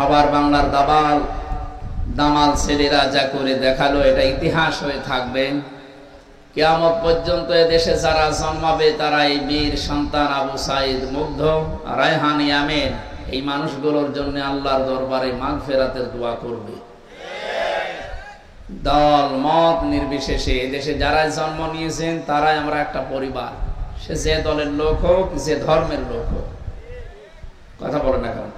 আবার বাংলার দামাল ছেলেরা যা করে দেখালো এটা ইতিহাস হয়ে থাকবে। কিয়ামত পর্যন্ত এদেশে যারা জন্মাবে তারা এই বীর সন্তান আবু সাইদ, মুগ্ধ, রায়হান, ইয়ামেন এই মানুষগুলোর জন্য আল্লাহর দরবারে মাগফিরাতের দোয়া করবে। দল মত নির্বিশেষে এদেশে যারাই জন্ম নিয়েছেন তারাই আমরা একটা পরিবার, সে যে দলের লোক হোক, যে ধর্মের লোক হোক। কথা বলে না কেন?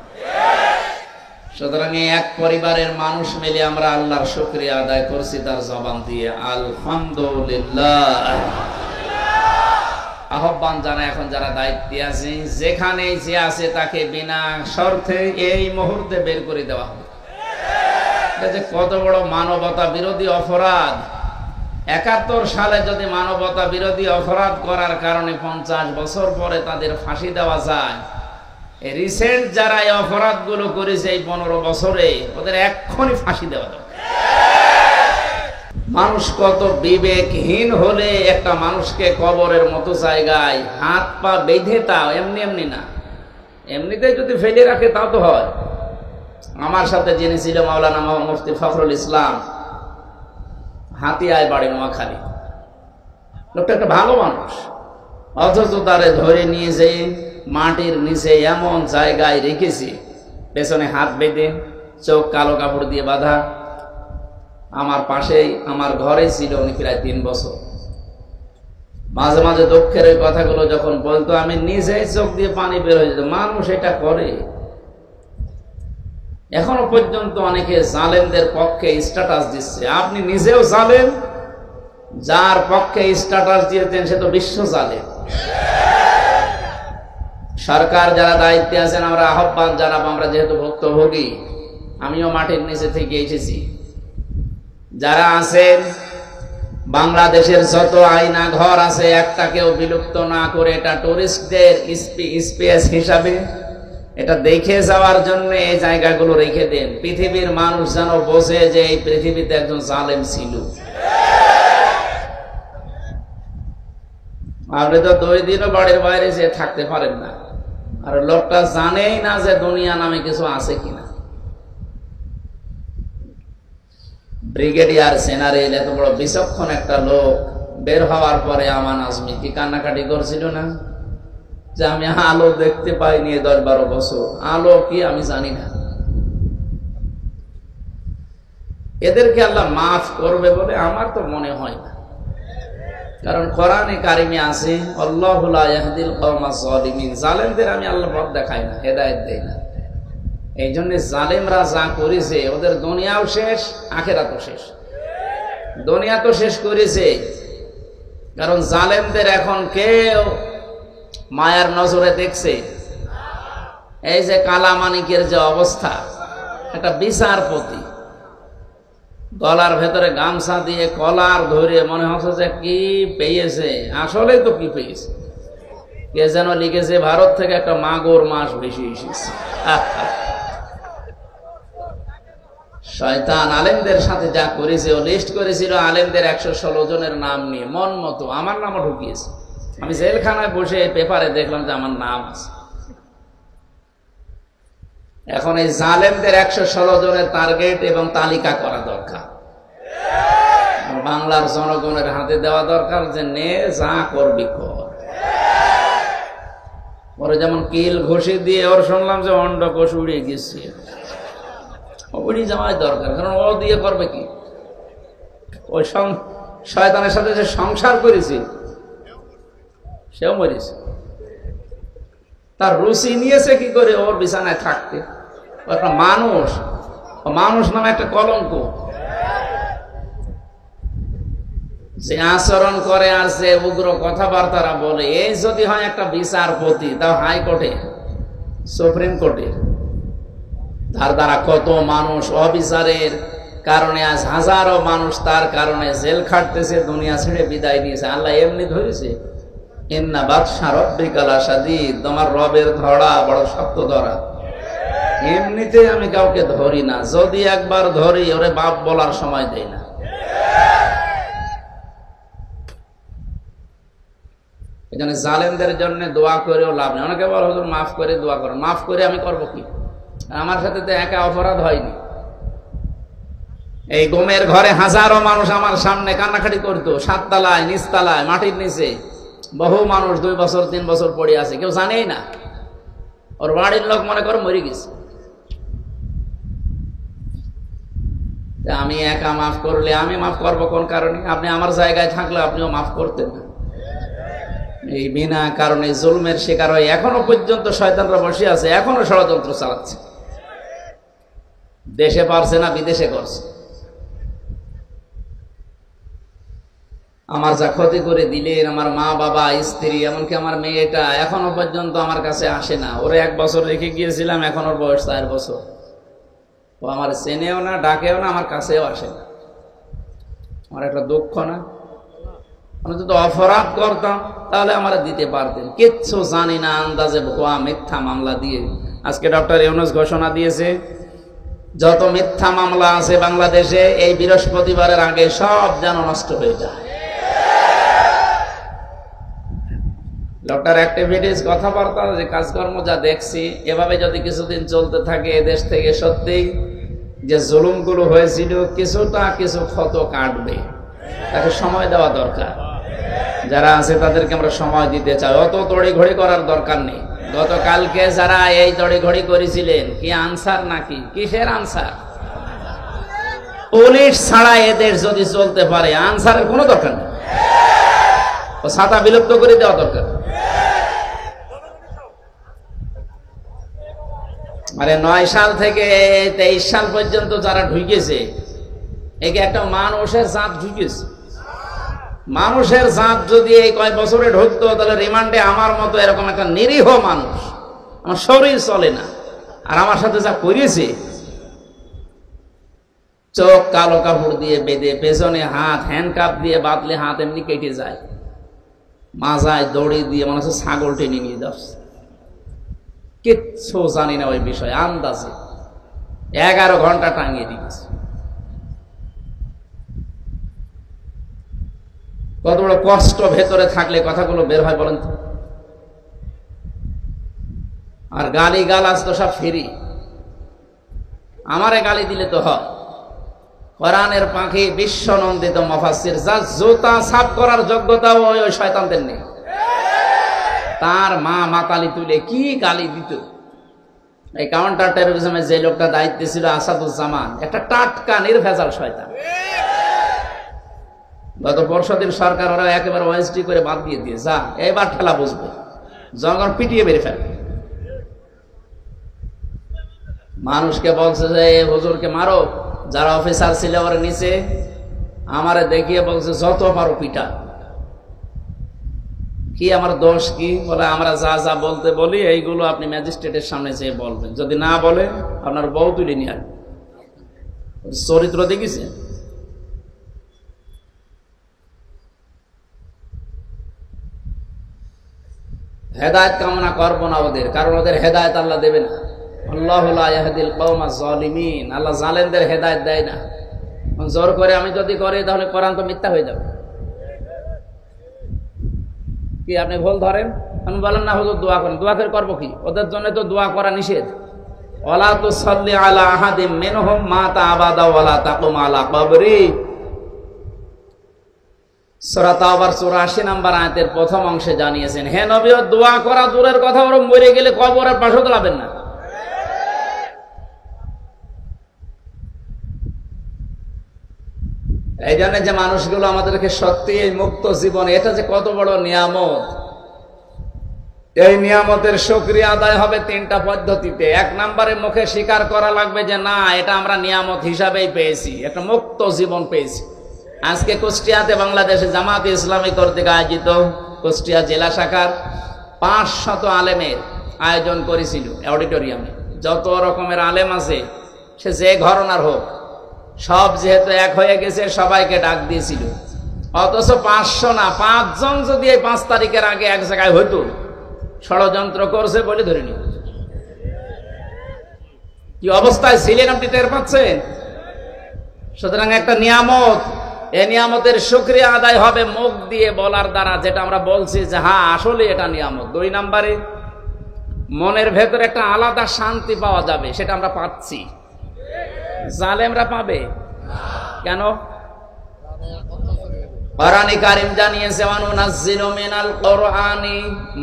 সুতরাং এই এক পরিবারের মানুষ মিলে আমরা আল্লাহর শুকরিয়া আদায় করছি তার জবান দিয়ে আলহামদুলিল্লাহ। আহ্বান জানা এখন যারা দায়িত্বে আছে, যেখানে যে আছে তাকে বিনা শর্তে এই মুহূর্তে বের করে দেওয়া হবে। এটা যে কত বড় মানবতা বিরোধী অপরাধ! ৭১ সালে যদি মানবতা বিরোধী অপরাধ করার কারণে 50 বছর পরে তাদের ফাঁসি দেওয়া যায়, রিসেন্ট যারা এই অপরাধ গুলো করেছে এই 15 বছরে, ওদের এক্ষুনি ফাঁসি দেওয়া দরকার। মানুষ কত বিবেকহীন হলে একটা মানুষকে কবরের মতো জায়গায় হাত পা বেঁধে, তাও এমনি এমনি না, এমনিতে যদি ফেলে রাখে তাও তো হয়। আমার সাথে যিনি ছিল মাওলানা মুফতি ফখরুল ইসলাম, হাতিয়ায় বাড়ি, নোয়াখালী। লোকটা একটা ভালো মানুষ, অথচ তারে ধরে নিয়ে যেয়ে মাটির নিচে এমন জায়গায় রেখেছি, পেছনে হাত বেঁধে, চোখ কালো কাপড় দিয়ে বাঁধা। আমার পাশেই আমার ঘরে ছিল উনি প্রায় 3 বছর। মাঝে মাঝে দুঃখের ওই কথাগুলো যখন বলতো, আমি নিজেই চোখ দিয়ে পানি বের হয়ে যেত। মানুষ এটা করে। এখনো পর্যন্ত অনেকে জালেমদের পক্ষে স্ট্যাটাস দিচ্ছে। আপনি নিজেও জালেম, যার পক্ষে স্ট্যাটাস দিয়েছেন সে তো বিশ্ব জালেম। সরকার যারা দায়িত্বে আছেন আমরা আহ্বান জানাবো, আমরা যেহেতু ভুক্তভোগী, আমিও মাটির নিচে থেকে এসেছি, যারা আছেন বাংলাদেশের যত আয়না ঘর আছে একটাকেও বিলুপ্ত না করে এটা টুরিস্টদের স্পেস হিসাবে এটা দেখে যাওয়ার জন্য এই জায়গাগুলো রেখে দেন। পৃথিবীর মানুষ যেন বোঝে যে এই পৃথিবীতে একজন জালেম ছিল। আপনি তো 2 দিনও বাড়ির বাইরে যে থাকতে পারেন না, আর লোকটা জানেই না যে দুনিয়া নামে কিছু আছে কিনা। ব্রিগেডিয়ার জেনারেল এত বড় বিচক্ষণ একটা লোক, বের হওয়ার পরে আমান আজমি কি কান্নাকাটি করছিল না, যে আমি আলো দেখতে পাইনি 10-12 বছর, আলো কি আমি জানি না। এদেরকে আল্লাহ মাফ করবে বলে আমার তো মনে হয় না, কারণ কোরআনে কারিমে আছে আল্লাহু লা ইয়াহদিল কওমাজ জালিমিন, জালেমদের আমি আল্লাহ পথ দেখাই না, হেদায়েত দেই না। এই জন্য জালেমরা যা করেছে ওদের দুনিয়াও শেষ, আখিরাতও শেষ। দুনিয়া তো শেষ করেছে, কারণ জালেমদের এখন কেউ মায়ার নজরে দেখছে। এই যে কালামানিকের যে অবস্থা, একটা বিচারপতি গলার ভেতরে গামছা দিয়ে কলার ধরে মনে হচ্ছে যে কি পেয়েছে, আসলে তো কি পেয়েছে। কে যেন লিখেছে ভারত থেকে একটা মাগুর মাছ বেশি এসেছে। শয়তান আলেমদের সাথে যা করেছে, ও লিস্ট করেছিল আলেমদের 116 জনের নাম নিয়ে, মন মতো আমার নামও ঢুকিয়েছে। আমি জেলখানায় বসে পেপারে দেখলাম যে আমার নাম আছে। এখন এই জালেমদের 116 জনের টার্গেট এবং তালিকা করা দরকার, বাংলার জনগণের হাতে দেওয়া দরকার যে নে যা করবি কর। ওরা যেমন কিল ঘষে দিয়ে, ওর শুনলাম যে অন্ডকোষ উড়িয়ে গেছে, উড়ি যাওয়াই দরকার, কারণ ও দিয়ে করবে কি? ওই শয়তানের সাথে যে সংসার করেছে সেও মরেছে। তার রুচি নিয়েছে কি করে ওর বিছানায় থাকতে। একটা মানুষ, মানুষ নামে একটা কলঙ্ক। যে আচরণ করে আর যে উগ্র কথাবার্তারা বলে, এই যদি হয় একটা বিচারপতি, তাও হাইকোর্টে, সুপ্রিম কোর্টে, তার দ্বারা কত মানুষ অবিচারের কারণে আজ হাজারো মানুষ তার কারণে জেল খাটতেছে, দুনিয়া ছেড়ে বিদায় নিয়েছে। আল্লাহ এমনি ধরেছে, ইন্না বাতশা রাব্বিকা লাশাদীদ, তোমার রবের ধরা বড় শক্ত ধরা। এমনিতে আমি কাউকে ধরি না, যদি একবার ধরি ওরে বাপ বলার সময় দেই না। এই জন্য জালেমদের জন্য দোয়া করেও লাভ নেই। অনেকে বলে হুজুর মাফ করে দোয়া করেন, মাফ করে আমি করবো কি? আমার সাথে তো একা অপরাধ হয়নি। এই গোমের ঘরে হাজারো মানুষ আমার সামনে কান্নাকাটি করতো, 7 তলায়, নিচতলায়, মাটির নিচে বহু মানুষ 2 বছর 3 বছর পড়ে আছে, কেউ জানেই না। ওর বাড়ির লোক মনে করো মরে গেছে। আমি একা মাফ করলে আমি মাফ করবো কোন কারণে? আপনি আমার জায়গায় থাকলে আপনিও মাফ করতেন না। এই বিনা কারণে জুলমের শিকার হয়ে এখনো পর্যন্ত শয়তানরা বসে আছে, এখনো ষড়যন্ত্র চালাচ্ছে। দেশে পারছে না, বিদেশে করছে। আমার যা ক্ষতি করে দিলেন, আমার মা বাবা, স্ত্রী, এমনকি আমার মেয়েটা এখনো পর্যন্ত আমার কাছে আসে না। ওরে 1 বছর রেখে গিয়েছিলাম, এখন ওর বয়স 4 বছর। ও আমার চেনেও না, ডাকেও না, আমার কাছেও আসে না। আমার একটা দুঃখ না? আমি যদি অপরাধ করতাম তাহলে আমার দিতে পারতেন। কিচ্ছু জানি না, আন্দাজে ভুয়া মিথ্যা মামলা দিয়ে। আজকে ডক্টর ইউনূস ঘোষণা দিয়েছে, যত মিথ্যা মামলা আছে বাংলাদেশে এই বৃহস্পতিবারের আগে সব যেন নষ্ট হয়ে যায়। ডক্টর অ্যাক্টিভিটিস, কথাবার্তা, যে কাজকর্ম যা দেখছি, এভাবে যদি কিছুদিন চলতে থাকে এদেশ থেকে সত্যিই যে জুলুমগুলো হয়েছিল কিছুটা কিছু ক্ষত কাটবে। তাকে সময় দেওয়া দরকার। যারা আছে তাদেরকে আমরা সময় দিতে চাই, অত তড়িঘড়ি করার দরকার নেই। গতকালকে যারা এই তড়িঘড়ি করেছিলেন, কি আনসার নাকি? কিসের আনসার? পুলিশ ছাড়া এদেশ যদি চলতে পারে আনসারের কোনো দরকার নেই। ও ছাতা বিলুপ্ত করে দেওয়া দরকার। মানে 9 সাল থেকে 23 সাল পর্যন্ত যারা ঢুকেছে, একে একটা মানুষের জাত ঢুকেছে। মানুষের জাত যদি এই কয় বছরে ঢুকতো তাহলে রিমান্ডে আমার মতো এরকম একটা নিরীহ মানুষ, আমার শরীর চলে না। আর আমার সাথে যা করেছে, চোখ কালো কাপড় দিয়ে বেঁধে, পেছনে হাত হ্যান্ডকাপ দিয়ে বাঁধলে হাত এমনি কেটে যায়, মাজায় দড়ি দিয়ে মনে হচ্ছে ছাগল টেনে নিয়ে যাচ্ছে। কিচ্ছু জানি না ওই বিষয়ে, আন্দাজে 11 ঘন্টা টাঙিয়ে দিয়েছে। কত বড় কষ্ট ভেতরে থাকলে কথাগুলো বের হয় বলেন তো? আর গালি গালাজ তো সব ফ্রি। আমারে গালি দিলে তো হয়। কোরআনের পাখি, বিশ্বনন্দিত মুফাসসির, যার জুতা সাফ করার যোগ্যতাও ওই শয়তানদের নেই। তার মা মাতালি তুলে কি গালি দিত। এই কাউন্টার টেরোরিজমের যে লোকটা দায়িত্বে ছিল, আসাদুজ্জামান, একটা টাটকা নির্ভেজাল শয়তান। গত পরশুদিন সরকার ওরা একেবারে ওএসডি করে বাদ দিয়ে দিয়ে, যা এবার ঠেলা বুঝবে, জনগণ পিটিয়ে বেরিয়ে ফেলবে। মানুষকে বলছে যে হুজুরকে মারো, যারা অফিসার ছিল ওর নিচে, আমারে দেখিয়ে বলছে যত পারো পিটা। কি আমার দোষ কি? বলে আমরা যা যা বলতে বলি এইগুলো আপনি ম্যাজিস্ট্রেটের সামনে যেয়ে বলবেন, যদি না বলে আপনার বউ তুলে নিয়ে আসবে। চরিত্র দেখিছে? হেদায়েত কামনা করবো না ওদের, কারণ ওদের হেদায়েত আল্লাহ দেবে না। আল্লাহু লা ইয়াহদিল কওমাজ জালিমিন, আল্লাহ জালেমদের হেদায়েত দেয় না। জোর করে আমি যদি করি তাহলে কোরআন তো মিথ্যা হয়ে যাবে। কি আপনি ভুল ধরেন? আমি বলেন না হুজুর দোয়া করেন, দোয়া করে করবো কি? ওদের জন্য তো দোয়া করা নিষেধ। ওয়ালা তুসাল্লি আলা আহাদিম মিনহুম মাতা আবাদা ওয়ালা তাকুম আলা কবরি। সূরা তাওবার 84 নম্বর আয়াতের প্রথম অংশে জানিয়েছেন, হে নবী, দোয়া করা দূরের কথা, ওরা মরে গেলে কবরের পাশে দাঁড়াবেন না। এই জন্য যে মানুষগুলো আমাদেরকে সত্যি এই মুক্ত জীবন, এটা যে কত বড় নিয়ামত, এই নিয়ামতের শুকরিয়া আদায় হবে 3টা পদ্ধতিতে। 1 নম্বরে মুখে স্বীকার করা লাগবে যে না, এটা আমরা নিয়ামত হিসাবেই পেয়েছি, একটা মুক্ত জীবন পেয়েছি। আজকে কুষ্টিয়াতে বাংলাদেশে জামাতে ইসলামী কর্তৃক আয়োজিত কুষ্টিয়া জেলা শাখার 500 আলেমের আয়োজন করেছিল অডিটোরিয়ামে। যত রকমের আলেম আছে, সে যে ঘরানার হোক, সব যেহেতু এক হয়ে গেছে, সবাইকে ডাক দিয়েছিল। অথচ 500 না, 5 জন যদি এই 5 তারিখের আগে এক জায়গায় হইতো, ষড়যন্ত্র করছে বলে ধরে নিব। কি অবস্থায় ছিলেন আপনি টের পাচ্ছেন? সুতরাং একটা নিয়ামত, এই নিয়ামতের শুকরিয়া আদায় হবে মুখ দিয়ে বলার দ্বারা, যেটা আমরা বলছি যে হ্যাঁ আসলে এটা নিয়ামত। 2 নম্বরে মনের ভেতরে একটা আলাদা শান্তি পাওয়া যাবে, সেটা আমরা পাচ্ছি। জালেমরা পাবে কেন? কোরআনে কারীম জানিয়েছে, ওয়ানুনাজ্জিলু মিনাল কোরআনি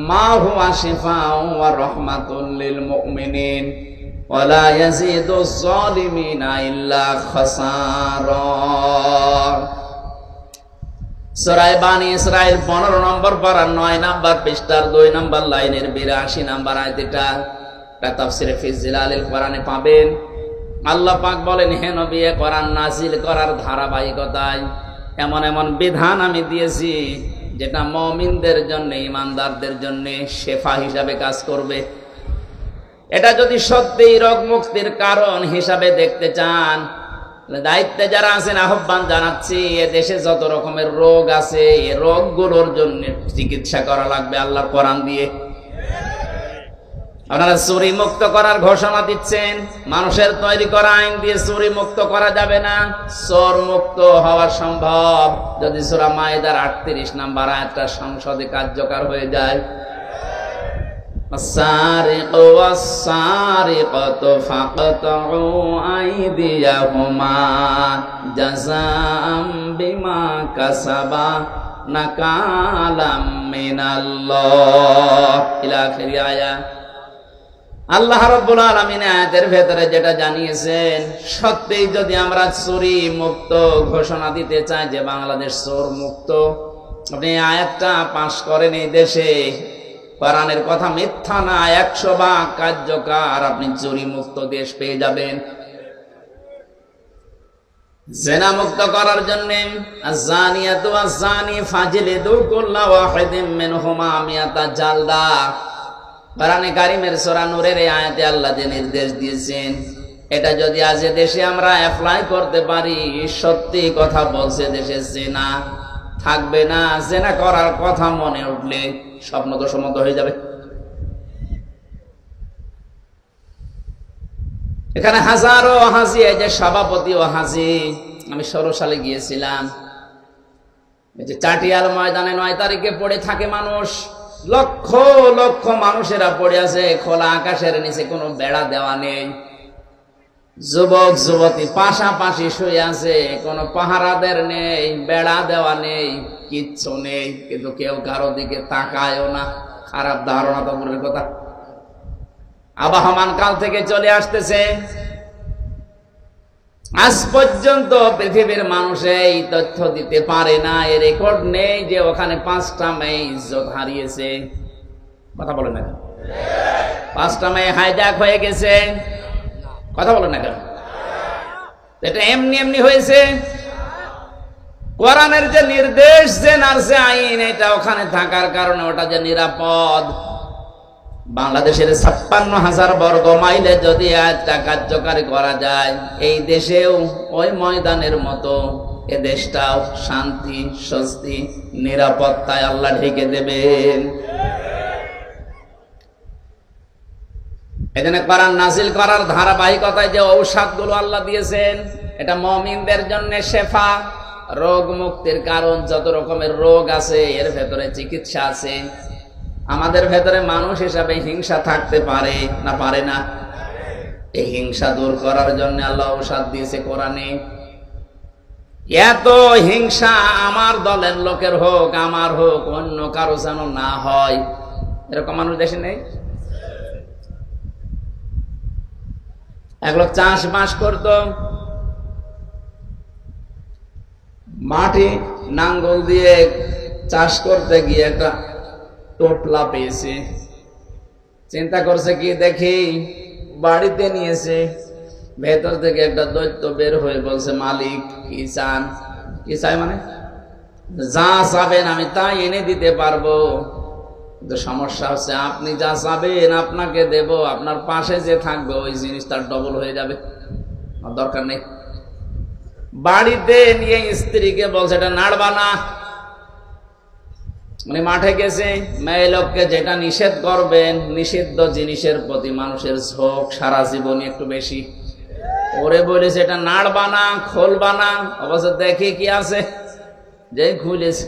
মা হুয়া শিফাউন ওয়া রাহমাতুল লিল মুমিনিন ওয়া লা ইয়াজিদুজ জালিমিনা ইল্লা খাসারা। সূরা বানী ইসরাঈল 15 নম্বর পারা 9 নম্বর পৃষ্ঠার 2 নম্বর লাইনের 82 নম্বর আয়াত। এটা তাফসীরে ফি জিলালিল কোরআনে পাবেন। আল্লাহ পাক বলেন, হে নবী, কোরআন নাজিল করার ধারাবাহিকতায় এমন এমন বিধান আমি দিয়েছি যেটা মুমিনদের জন্য, ঈমানদারদের জন্য শেফা হিসাবে কাজ করবে। এটা যদি সত্যি রোগ মুক্তির কারণ হিসাবে দেখতে চান, দায়িত্বে যারা আছেন আহ্বান জানাচ্ছি, এ দেশে যত রকমের রোগ আছে এই রোগগুলোর জন্য চিকিৎসা করা লাগবে আল্লাহর কোরআন দিয়ে। আপনারা চুরি মুক্ত করার ঘোষণা দিচ্ছেন, মানুষের তৈরি করা আইন দিয়ে চুরি মুক্ত করা যাবে না। চোর মুক্ত হওয়া সম্ভব যদি সূরা মায়েদার 38 নম্বর আয়াতটা সংসদে কার্যকর হয়ে যায়। আস-সারিকু ওয়াস-সারিকাতু ফাকতাউ আইদিয়াহুমা জাযাআম বিমা কাসাবা নাকালাম মিনাল্লাহ ইলা আখির আয়াত। আল্লাহ রাব্বুল আলামিন আয়াতের ভেতরে যেটা জানিয়েছেন, সত্যিই যদি আমরা চুরি মুক্ত ঘোষণা দিতে চাই যে বাংলাদেশ চোর মুক্ত, আপনি আয়াতটা পাশ করেন এই দেশে, কোরআনের কথা মিথ্যা না, 100 ভাগ কার্যকর, আপনি চুরি মুক্ত দেশ পেয়ে যাবেন। জিনা মুক্ত করার জন্য আয-যানিয়াতু ওয়াজ-যানি ফাজলিদু কুল্লা ওয়াহিদিন মিনহুমা মিয়াতা জালদা। কোরআনে কারীমের সূরা নূরের এই আয়াতে আল্লাহ যে নির্দেশ দিয়েছেন, এটা যদি আজ দেশে আমরা অ্যাপ্লাই করতে পারি, সত্যি কথা বলছে, দেশে জিনা থাকবে না। জিনা করার কথা মনে উঠলে স্বপ্ন তো সম্মত হয়ে যাবে। এখানে হাজারো হাজি, এই যে সভাপতি ও হাজি, আমি 16 সালে গিয়েছিলাম, এই যে চাটিয়াল ময়দানে 9 তারিখে পড়ে থাকে মানুষ, লক্ষ লক্ষ মানুষেরা পড়ে আছে খোলা আকাশের নিচে, কোনো বেড়া দেওয়া নেই, যুবক যুবতী পাশাপাশি শুয়ে আছে, কোনো পাহারাদের নেই, বেড়া দেওয়া নেই, কিচ্ছু নেই, কিন্তু কেউ কারো দিকে তাকায়ও না। খারাপ ধারণা তো দূরের কথা। আবহমান কাল থেকে চলে আসতেছে, আজ পর্যন্ত পৃথিবীর মানুষ এই তথ্য দিতে পারে না, এর রেকর্ড নেই যে ওখানে 5টা মেয়ে ইজ্জত হারিয়েছে। কথা বলে না কেন? 5টা মেয়ে হাইজ্যাক হয়ে গেছে। কথা বলে না কেন? এটা এমনি এমনি হয়েছে। কোরআনের যে নির্দেশ, যে নার্সে আইন, এটা ওখানে থাকার কারণে ওটা যে নিরাপদ। বাংলাদেশের 56,000 বর্গ মাইলে যদি আয়াতটা কার্যকারী করা যায়, এই দেশেও ওই ময়দানের মতো এ দেশটাও শান্তি, স্বস্তি, নিরাপত্তায় আল্লাহ ঢেকে দেবেন। এজন্য কোরআন নাজিল করার ধারাবাহিকতায় যে ঔষধগুলো আল্লাহ দিয়েছেন, এটা মুমিনদের জন্য শেফা, রোগ মুক্তির কারণ। যত রকমের রোগ আছে এর ভেতরে চিকিৎসা আছে। আমাদের ভেতরে মানুষ হিসাবে হিংসা থাকতে পারে না, পারে না? এই হিংসা দূর করার জন্য আল্লাহ ঔষধ দিয়েছে কোরআনে। এত হিংসা আমার দলের লোকের হোক, আমার হোক, অন্য কারো যেন না হয়, এরকম মানুষ দেশে নেই। এক লোক চাষবাস করত, মাটি নাঙ্গল দিয়ে চাষ করতে গিয়ে একটা টোপলা পেয়েছে, চিন্তা করছে কি দেখি, বাড়িতে নিয়েছে, ভেতর থেকে একটা দৈত্য বের হয়ে বলছে, মালিক কি চান? কি চাই মানে? যা চাবেন আমি তাই এনে দিতে পারবো, কিন্তু সমস্যা হচ্ছে আপনি যা চাবেন আপনাকে দেব, আপনার পাশে যে থাকবে ওই জিনিসটা ডবল হয়ে যাবে, দরকার নেই। বাড়িতে নিয়ে স্ত্রীকে বলছে এটা নাড়বা না। মানে মাঠে গেছে, মেয়ে লোককে যেটা নিষেধ করবেন, নিষিদ্ধ জিনিসের প্রতি মানুষের ঝোঁক সারা জীবনই একটু বেশি। ওরে বলেছে এটা নাড়বা না, খোলবা না, অবশ্য দেখি কি আছে, যে খুলেছে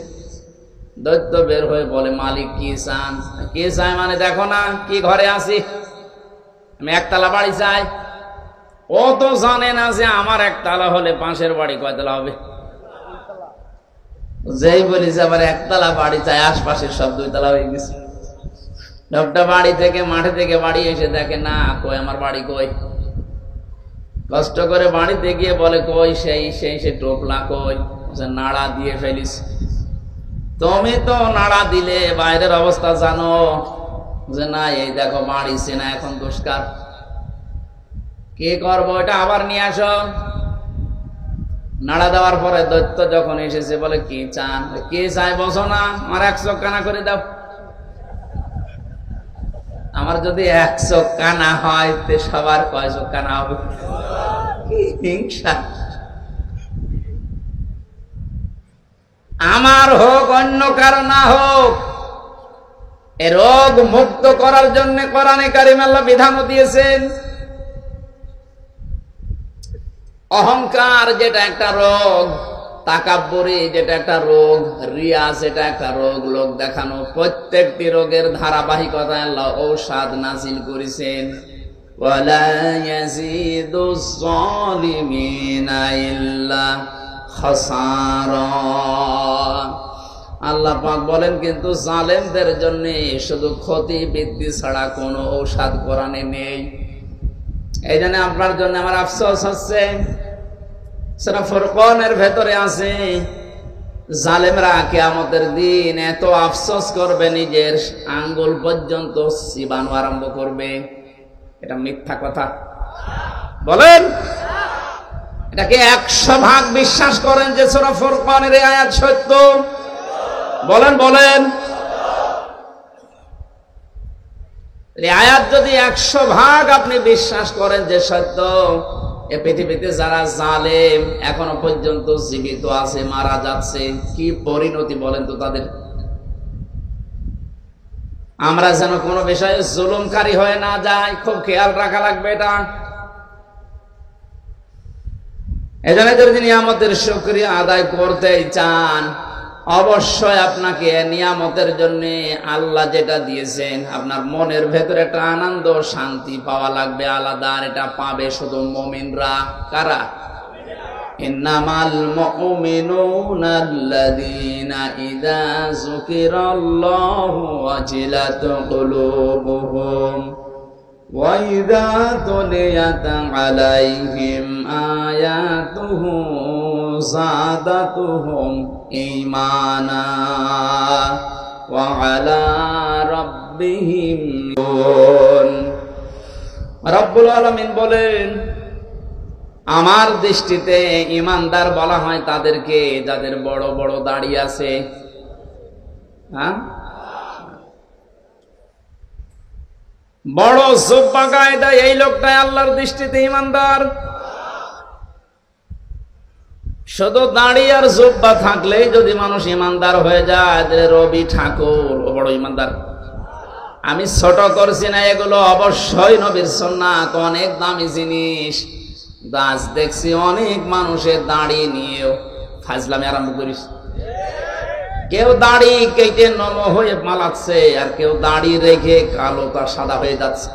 দৈত্য বের হয়ে বলে, মালিক কি চান? কি চাই মানে দেখো না কি ঘরে আছি, আমি একতলা বাড়ি চাই। ও তো জানে না যে আমার একতলা হলে পাশের বাড়ি কয়তলা হবে। যেই বলি যে আবার একতলা বাড়ি চাই, আশপাশের সব 2 তলা হয়ে গেছে। লোকটা বাড়ি থেকে, মাঠে থেকে বাড়ি এসে দেখে না, কই আমার বাড়ি কই। কষ্ট করে বাড়িতে গিয়ে বলে, কই সেই টোপলা কই? নাড়া দিয়ে ফেলিস। তুমি তো নাড়া দিলে বাইরের অবস্থা জানো যে না, এই দেখো বাড়ি চেনা এখন দুষ্কার, কি করবো? এটা আবার নিয়ে আসো। নাড়া দেওয়ার পরে দৈত্য যখন এসেছে বলে, কি চান? কি চাই বসো না, আমার 1 চোখ কানা করে দাও। আমার যদি 1 চোখ কানা হয় তে সবার কয় চোখ কানা হবে? কি হিংসা! আমার হোক অন্য কারো না হোক, এ রোগ মুক্ত করার জন্য কোরআনে কারিমে আল্লাহ বিধানও দিয়েছেন। অহংকার যেটা একটা রোগ, তাকাব্বুরি যেটা একটা রোগ, রিয়া যেটা একটা রোগ, লোক দেখানো, প্রত্যেকটি রোগের ধারাবাহিকতায় আল্লাহ ঔষধ নাযিল করেছেন। ওয়ালা ইয়াজিদুজ যালিমিনা ইল্লা খাসারা। আল্লাহ পাক বলেন কিন্তু জালেমদের জন্য শুধু ক্ষতি বৃদ্ধি ছাড়া কোনো ঔষধ কোরআনে নেই। এই জন্য আপনার জন্য আমার আফসোস হচ্ছে, সূরা ফুরকানের ভেতরে আছে, জালেমরা কিয়ামতের দিন এত আফসোস করবে নিজের আঙ্গুল পর্যন্ত চিবানো আরম্ভ করবে। এটা মিথ্যা কথা বলেন? এটাকে 100% বিশ্বাস করেন যে সূরা ফুরকানের এই আয়াত সত্য? বলেন বলেন। এই আয়াত যদি 100% আপনি বিশ্বাস করেন যে সত্য, এ পৃথিবীতে যারা জালেম এখনো পর্যন্ত জীবিত আছে, মারা যাচ্ছে, কি পরিণতি বলেন তো তাদের? আমরা যেন কোনো বিষয়ে জুলুমকারী হয়ে না যাই, খুব খেয়াল রাখা লাগবে এটা। এজন্য যদি নিয়ামতের শুকরিয়া আদায় করতে চান, অবশ্যই আপনাকে নিয়ামতের জন্য আল্লাহ যেটা দিয়েছেন আপনার মনের ভেতরে একটা আনন্দ শান্তি পাওয়া লাগবে আলাদা। আর এটা পাবে শুধু মুমিনরা। কারা? ইন্নামাল মুমিনুনা আল্লাযীনা ইযা যুকিরাল্লাহু ওয়াজিলাত কুলুবুহুম ওয়া ইযা তুলিয়াত আলাইহিম আয়াতুহু যাদাতুহুম ঈমানা ওয়া আলা রাব্বিহিম ইয়াতাওয়াক্কালুন। রব্বুল আলামিন বলেন, আমার দৃষ্টিতে ঈমানদার বলা হয় তাদেরকে যাদের বড় বড় দাড়ি আছে। হ্যাঁ, বড় জুব্বা গায়ে দেয়, এই লোকটাই আল্লাহর দৃষ্টিতে ঈমানদার। শুধু দাড়ি আর জুব্বা থাকলেই যদি মানুষ ঈমানদার হয়ে যায়, রবি ঠাকুর ও বড় ঈমানদার। আমি ছোট করছি না, এগুলো অবশ্যই নবীর সুন্নাত, অনেক দামি জিনিস। আজ দেখছি অনেক মানুষের দাড়ি নিয়েও ফাজলামি আরম্ভ করিস। কেউ দাড়ি কেটে নম হয়ে মালাচ্ছে, আর কেউ দাড়ি রেখে কালো তার সাদা হয়ে যাচ্ছে।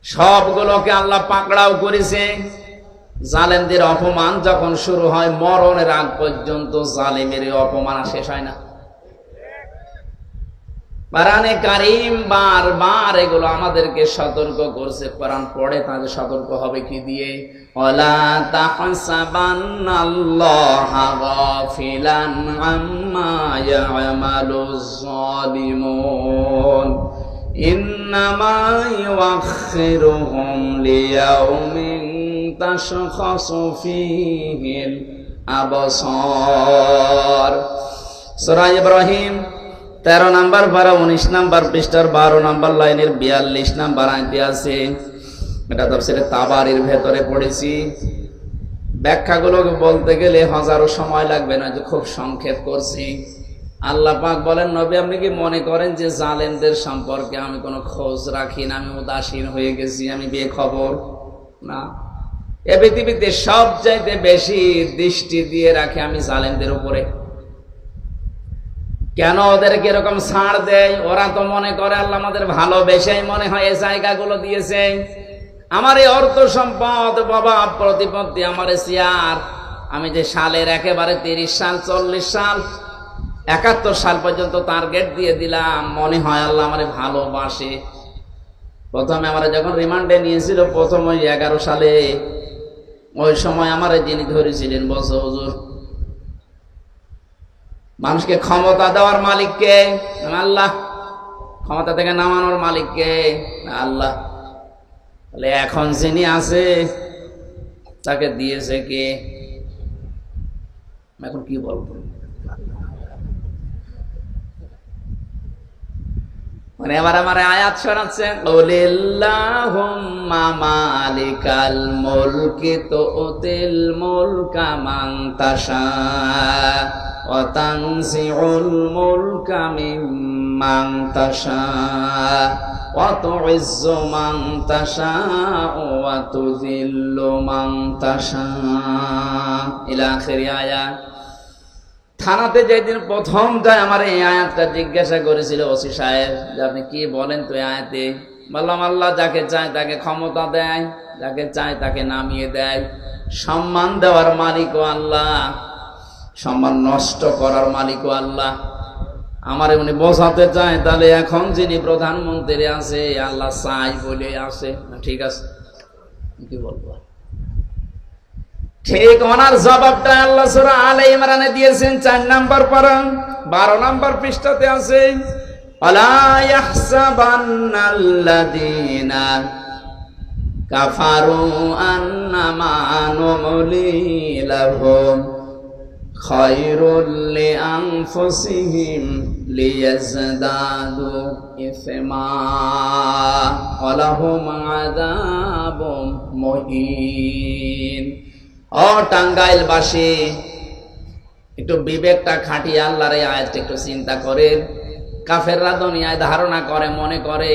সবগুলোকে আল্লাহ পাকড়াও করেছে। জালেমদের অপমান যখন শুরু হয়, মরণের আগ পর্যন্ত জালেমের অপমান শেষ হয় না। কোরআনে কারীম বারবার এগুলো আমাদেরকে সতর্ক করছে। কোরআন পড়ে তাদের সতর্ক হবে কি দিয়ে? ওয়ালা তাহসাবান্নাল্লাহা গাফিলান আম্মা ইয়ামালুজ যালিমুন ইন্নামা ইউআখিরুহুম লিয়াউমিন তাশখাসু ফীহিল আবসার। সূরা ইব্রাহিম 13 নম্বর পারা 19 নম্বর পৃষ্ঠার 12 নম্বর লাইনের 42 নম্বর আয়াতে আছে। এটা তাফসীরে তাবারির ভেতরে পড়েছি। ব্যাখ্যাগুলোকে বলতে গেলে হাজারো সময় লাগবে না, যে খুব সংক্ষেপ করছি। আল্লাহ পাক বলেন, নবী আপনি কি মনে করেন যে জালেমদের সম্পর্কে আমি কোনো খোঁজ রাখি না, আমি উদাসীন হয়ে গেছি, আমি বেখবর? না, এ পৃথিবীতে সবচাইতে বেশি দৃষ্টি দিয়ে রাখে আমি জালেমদের উপরে। কেন ওদেরকে এরকম ছাড় দেয়? ওরা তো মনে করে আল্লাহ আমাদের ভালোবেসেই মনে হয় এই জায়গাগুলো দিয়েছে। আমার এই অর্থ সম্পদ, বাবা প্রতিপত্তি, আমার চেয়ার, আমি যে সালের একেবারে 30 সাল 40 সাল 71 সাল পর্যন্ত টার্গেট দিয়ে দিলাম, মনে হয় আল্লাহ আমারে ভালোবাসে। প্রথমে আমার যখন রিমান্ডে নিয়েছিল প্রথম ওই 11 সালে, ওই সময় আমার যিনি ধরেছিলেন বলছে, হুজুর মানুষকে ক্ষমতা দেওয়ার মালিককে? আল্লাহ। ক্ষমতা থেকে নামানোর মালিককে? আল্লাহ। তাহলে এখন যিনি আছে তাকে দিয়েছে কে? এখন কি বলবো? মানে এবার আমার আয়াত শোনাচ্ছেন, কুলিল্লাহুম্মা মালিকাল মুলকি তুতিল মুলকা মান তাশা ওয়া তানজিউল মুলকা মিম্মান তাশা ওয়া তুইজ্জু মান তাশা ওয়া তুযিল্লু মান তাশা ইলা আখিরি আয়াত। থানাতে যেদিন প্রথম যায় আমার এই আয়াতটা জিজ্ঞাসা করেছিল ওসি সাহেব যে আপনি কি বলেন তো এই আয়াতে? বললাম আল্লাহ যাকে চায় তাকে ক্ষমতা দেয়, যাকে চায় তাকে নামিয়ে দেয়। সম্মান দেওয়ার মালিকও আল্লাহ, সম্মান নষ্ট করার মালিকও আল্লাহ। আমারে উনি বোঝাতে চায় তাহলে এখন যিনি প্রধানমন্ত্রী আছে আল্লাহ চাই বলে আছে। ঠিক আছে, কি বলবো? ঠিক ওনার জবাবটা আল্লাহ সূরা আলে ইমরানে দিয়েছেন 4 নাম্বার পারা 12 নাম্বার পৃষ্ঠাতে আছে, আলা ইয়াহসাবান্নাল্লাযীনা কাফারু আন্নামা নুমলি লাহুম খায়রুল লিআনফুসিহিম লিয়াজদাদু ইসমা ওয়া লাহুম আযাবুম মুহিন। ও টাঙ্গাইলবাসী, একটু বিবেকটা খাটিয়ে আল্লাহর এই আয়াতটা একটু চিন্তা করেন। কাফেররা দুনিয়ায় ধারণা করে, মনে করে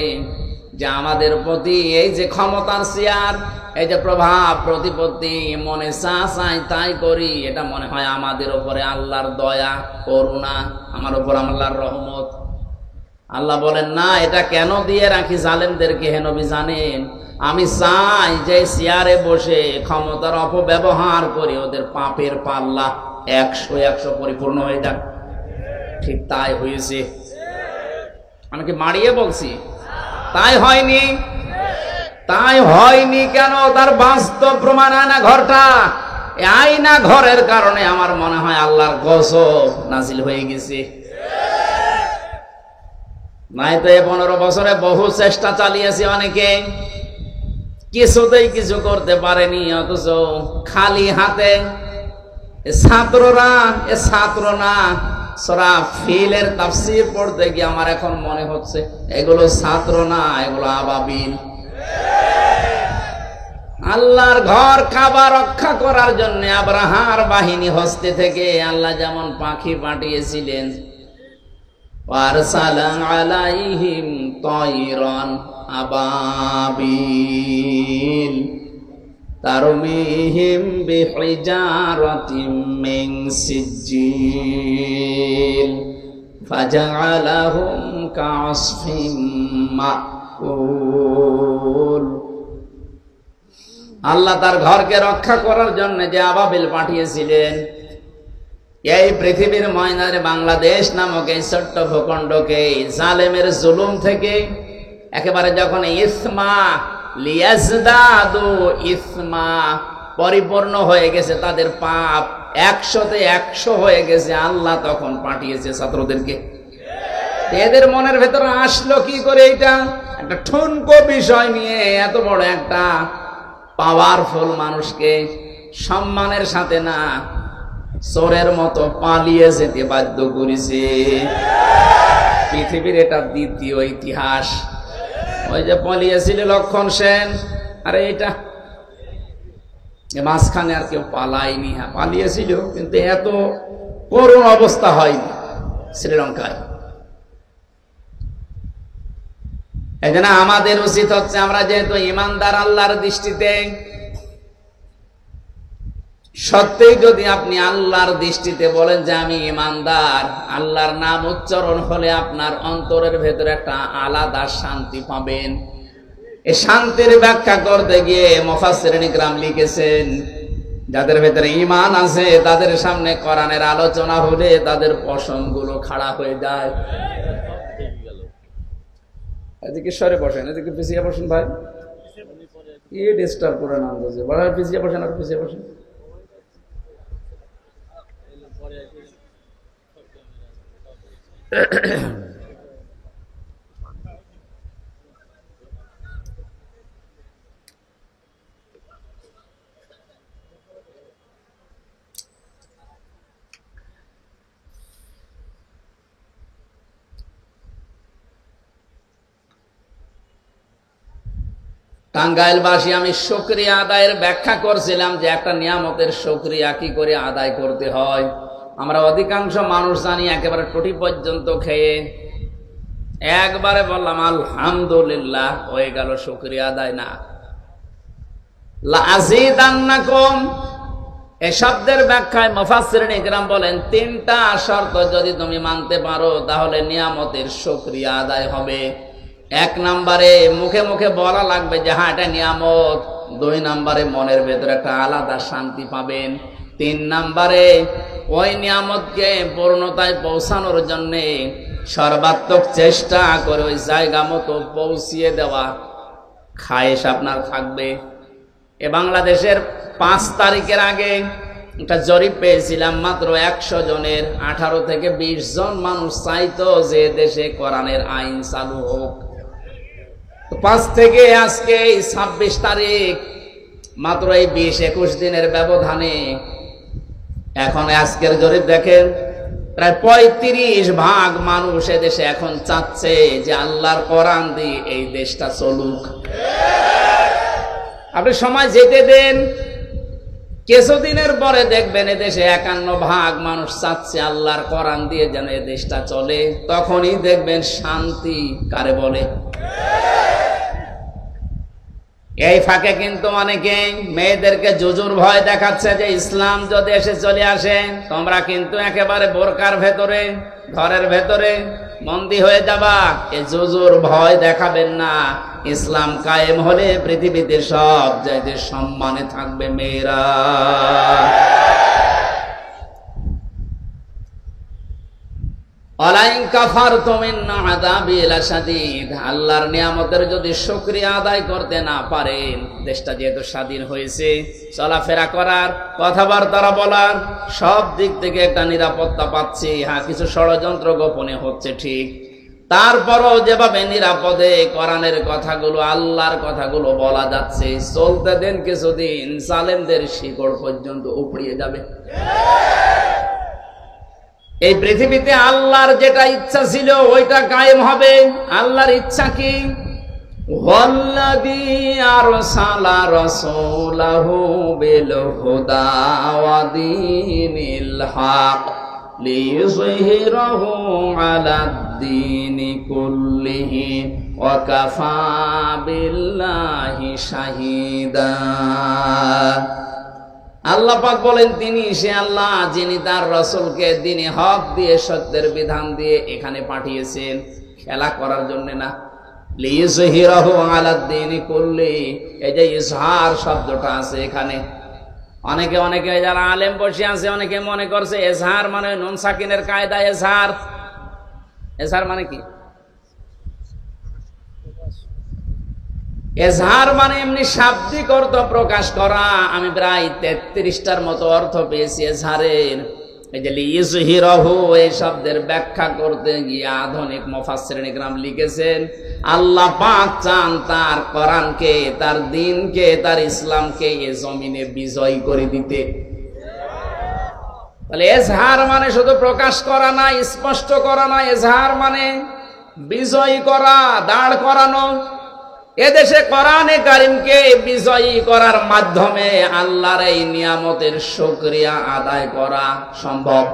যে আমাদের প্রতি এই যে ক্ষমতার চেয়ার, এই যে প্রভাব প্রতিপত্তি, মনে চা চাই তাই করি, এটা মনে হয় আমাদের উপরে আল্লাহর দয়া করুণা, আমার উপর আল্লাহর রহমত। আল্লাহ বলেন না, এটা কেন দিয়ে রাখি জালেমদেরকে? হে নবী জানেন, আমি চাই যে চেয়ারে বসে ক্ষমতার অপব্যবহার করে ওদের পাপের পাল্লা 100 পরিপূর্ণ হয়ে যাক। ঠিক তাই হয়েছে। আমি কি মারিয়ে বলছি? তাই হয়নি। তাই হয়নি কেন? তার বাস্তব প্রমাণ আয়না ঘরটা। এই আয়না ঘরের কারণে আমার মনে হয় আল্লাহর গজব নাজিল হয়ে গেছে। নাই তো 15 বছরে বহু চেষ্টা চালিয়েছে অনেকে, কিছুতেই কিছু করতে পারেনি। অথচ খালি হাতে ছাত্ররা, ছাত্র না, সূরা ফিলের তাফসীর পড়তে গিয়ে আমার এখন মনে হচ্ছে এগুলো ছাত্র না, এগুলো আবাবিল। আল্লাহর ঘর কাবা রক্ষা করার জন্য আব্রাহার বাহিনী হস্তে থেকে আল্লাহ যেমন পাখি পাঠিয়েছিলেন, ওয়ারসালা আলাইহিম তায়রান আবাবিল তারমিহিম বিহিজারাতিম মিন সিজ্জিল ফাজআলাহুম কাসফিম মাকুল। আল্লাহ তার ঘরকে রক্ষা করার জন্য যে আবাবিল পাঠিয়েছিলেন, এই পৃথিবীর ময়দানে বাংলাদেশ নামক এই ছোট্ট ভূখণ্ডকে জালেমের জুলুম থেকে একেবারে যখন ইসমা লিয়াজদাদু ইসমা পরিপূর্ণ হয়ে গেছে, তাদের পাপ 100তে 100 হয়ে গেছে, আল্লাহ তখন পাঠিয়েছে ছাত্রদেরকে। এদের মনের ভেতরে আসলো কি করে? এটা একটা ঠুনকো বিষয় নিয়ে এত বড় একটা পাওয়ারফুল মানুষকে সম্মানের সাথে না, চোরের মতো পালিয়ে যেতে বাধ্য করেছে। পৃথিবীর এটা দ্বিতীয় ইতিহাস। ওই যে পালিয়েছিল লক্ষণ সেন, আরে এটা মাঝখানে আর কেউ পালায়নি। হ্যাঁ পালিয়েছিল, কিন্তু এত করুণ অবস্থা হয়নি শ্রীলঙ্কায়। এই জন্য আমাদের উচিত হচ্ছে, আমরা যেহেতু ইমানদার আল্লাহর দৃষ্টিতে, সত্যিই যদি আপনি আল্লাহর দৃষ্টিতে বলেন যে আমি ঈমানদার, আল্লাহর নাম উচ্চারণ হলে আপনার অন্তরের ভেতরে একটা আলাদা শান্তি পাবেন। এই শান্তির ব্যাখ্যা করতে গিয়ে মুফাসসিরিন ইকরাম লিখেছেন, যাদের ভেতরে ঈমান আছে তাদের সামনে কোরআনের আলোচনা হলে তাদের পশমগুলো খাড়া হয়ে যায়। এদিকে সরে বসেন, এদিকে পিছিয়ে বসেন ভাই, কি ডিস্টার্ব করে না বুঝে বড় পিছিয়ে বসেন, আর পিছিয়ে বসেন। টাঙ্গাইলবাসী, আমি শুকরিয়া আদায়ের ব্যাখ্যা করছিলাম যে একটা নিয়ামতের শুকরিয়া কি করে আদায় করতে হয়। আমরা অধিকাংশ মানুষ জানি একেবারে টুটি পর্যন্ত খেয়ে একবারে বললাম আলহামদুলিল্লাহ হয়ে গেল, শুকরিয়া আদায় না। লাযীদান্নাকুম এই শব্দের ব্যাখ্যায় মুফাসসিরিন ইকরাম বলেন, তিনটা শর্ত যদি তুমি মানতে পারো তাহলে নিয়ামতের শুকরিয়া আদায় হবে। এক নম্বরে মুখে মুখে বলা লাগবে যে হ্যাঁ এটা নিয়ামত। দুই নম্বরে মনের ভেতরে একটা আলাদা শান্তি পাবেন। তিন নম্বরে ওই নিয়ামতকে পূর্ণতায় পৌঁছানোর জন্য সর্বাত্মক চেষ্টা করে ওই জায়গা মতো পৌঁছিয়ে দেওয়া খায়েশ আপনার থাকবে। এ বাংলাদেশের 5 তারিখের আগে একটা জরিপ পেয়েছিলাম, মাত্র 100 জনের 18 থেকে 20 জন মানুষ চাইতো যে দেশে কোরআনের আইন চালু হোক। 5 থেকে আজকে 26 তারিখ, মাত্র এই 20-21 দিনের ব্যবধানে এখন আজকের জরিপ দেখেন, প্রায় 35% মানুষ এদেশে এখন চাচ্ছে যে আল্লাহর কোরআন দিয়ে এই দেশটা চলুক। আপনি সময় যেতে দেন, কিছুদিনের পরে দেখবেন এদেশে 51% মানুষ চাচ্ছে আল্লাহর কোরআন দিয়ে যেন এই দেশটা চলে। তখনই দেখবেন শান্তি কারে বলে। এই ফাঁকে কিন্তু অনেকে মেয়েদেরকে জুজুর ভয় দেখাচ্ছে যে ইসলাম যদি এসে চলে আসে তোমরা কিন্তু একেবারে বোরকার ভেতরে ঘরের ভেতরে বন্দী হয়ে যাবা। এই জুজুর ভয় দেখাবেন না। ইসলাম কায়েম হলে পৃথিবীতে সব জায়গায় সম্মানে থাকবে মেয়েরা। আল্লাহর নিয়ামতের যদি শুকরিয়া আদায় করতে না পারেন, দেশটা যেহেতু স্বাধীন হয়েছে, চলাফেরা করার কথাবার্তা বলার সব দিক থেকে একটা নিরাপত্তা পাচ্ছি। হ্যাঁ, কিছু ষড়যন্ত্র গোপনে হচ্ছে ঠিক, তারপরও যেভাবে নিরাপদে কোরআনের কথাগুলো আল্লাহর কথাগুলো বলা যাচ্ছে, চলতে দেন কিছুদিন, জালেমদের শিকড় পর্যন্ত উপড়িয়ে যাবে। এই পৃথিবীতে আল্লাহর যেটা ইচ্ছা ছিল ওইটা কায়েম হবে। আল্লাহর ইচ্ছা কি? ওয়াল্লাযী আরসালা রাসূলাহু বিল হুদা ওয়া দীনিল হক লিইয়ুযহিরাহু আলাদ-দীনি কুল্লিহি ওয়া কাফা বিল্লাহি শাহীদা। আল্লাহ পাক বলেন তিনি সে আল্লাহ যিনি তার রাসূলকে দ্বীনে হক দিয়ে সত্যের বিধান দিয়ে এখানে পাঠিয়েছেন, খেলা করার জন্য না। লিইয়ুযহিরাহু আলাদ-দীনি কুল্লি, এই যে ইজহার শব্দটা আছে এখানে, অনেকে যারা আলেম বসে আছে অনেকে মনে করছে এজহার মানে নুন সাকিনের কায়দা। এজহার মানে কি? এজহার মানে এমনি শাব্দিক অর্থ প্রকাশ করা। আমি প্রায় 33টার মতো অর্থ পেয়েছি এজহারের। এই যে লিইয়ুযহিরাহু এই শব্দের ব্যাখ্যা করতে গিয়ে আধুনিক মুফাসসিরিন ইকরাম লিখেছেন আল্লাহ পাক চান তার কোরআনকে, তার দ্বীনকে, তার ইসলামকে এই জমিনে বিজয় করে দিতে। তাহলে এজহার মানে শুধু প্রকাশ করা না, স্পষ্ট করা না, এজহার মানে বিজয় করা, দাঁড় করানো। এদেশে কোরআনে কারীমকে বিজয়ী করার মাধ্যমে আল্লাহর এই নিয়ামতের শুকরিয়া আদায় করা সম্ভব।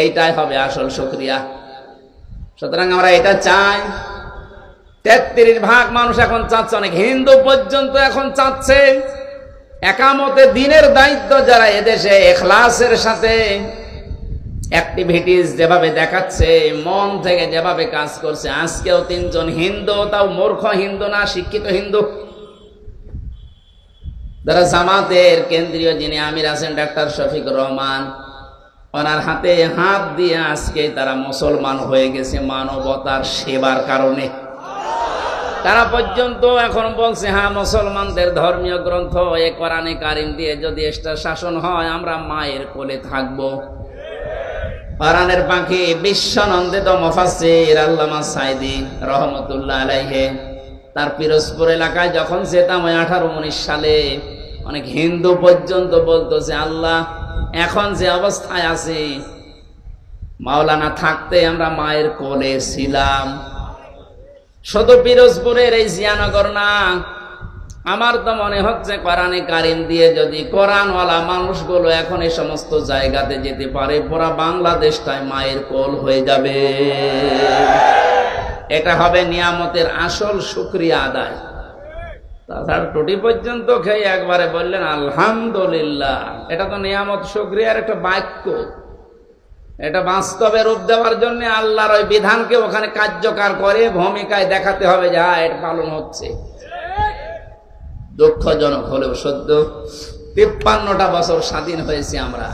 এইটাই হবে আসল শুকরিয়া। সুতরাং আমরা এটা চাই। 33% মানুষ এখন চাচ্ছে, অনেক হিন্দু পর্যন্ত এখন চাচ্ছে একামতে দিনের দায়িত্ব যারা এদেশে ইখলাসের সাথে অ্যাক্টিভিটিস যেভাবে দেখাচ্ছে, মন থেকে যেভাবে কাজ করছে, আজকেও 3 জন হিন্দু, তাও মূর্খ হিন্দু না, শিক্ষিত হিন্দু, যারা জামাতের কেন্দ্রীয় যিনি আমির আছেন ডাক্তার শফিকুর রহমান, ওনার হাতে হাত দিয়ে আজকে তারা মুসলমান হয়ে গেছে মানবতার সেবার কারণে। তারা পর্যন্ত এখন বলছে হ্যাঁ মুসলমানদের ধর্মীয় গ্রন্থ এ কোরআনে কারিম দিয়ে যদি এসটা শাসন হয় আমরা মায়ের কোলে থাকবো। কোরআনের পাখি বিশ্বনন্দিত মুফাসসির আল্লামা সাইদি রহমতুল্লাহ আলাইহি তার পিরোজপুর এলাকায় যখন যেতাম 18-19 সালে, অনেক হিন্দু পর্যন্ত বলতেছে আল্লাহ এখন যে অবস্থায় আছি মাওলানা থাকতে আমরা মায়ের কোলে ছিলাম। শুধু পিরোজপুরের এই জিয়ানগর না, আমার তো মনে হচ্ছে কোরআনে কারিম দিয়ে যদি কোরআনওয়ালা মানুষগুলো এখন এই সমস্ত জায়গাতে যেতে পারে, পুরা বাংলাদেশটাই মায়ের কোল হয়ে যাবে। এটা হবে নিয়ামতের আসল শুকরিয়া আদায়। তাছাড়া টুটি পর্যন্ত খেয়ে একবারে বললেন আলহামদুলিল্লাহ, এটা তো নিয়ামত শুকরিয়ার একটা বাক্য। এটা বাস্তবে রূপ দেওয়ার জন্য আল্লাহর ওই বিধানকে ওখানে কার্যকর করে ভূমিকায় দেখাতে হবে যে হ্যাঁ এটা পালন হচ্ছে। দুঃখজনক হলেও সত্য, 53টা বছর স্বাধীন হয়েছি আমরা,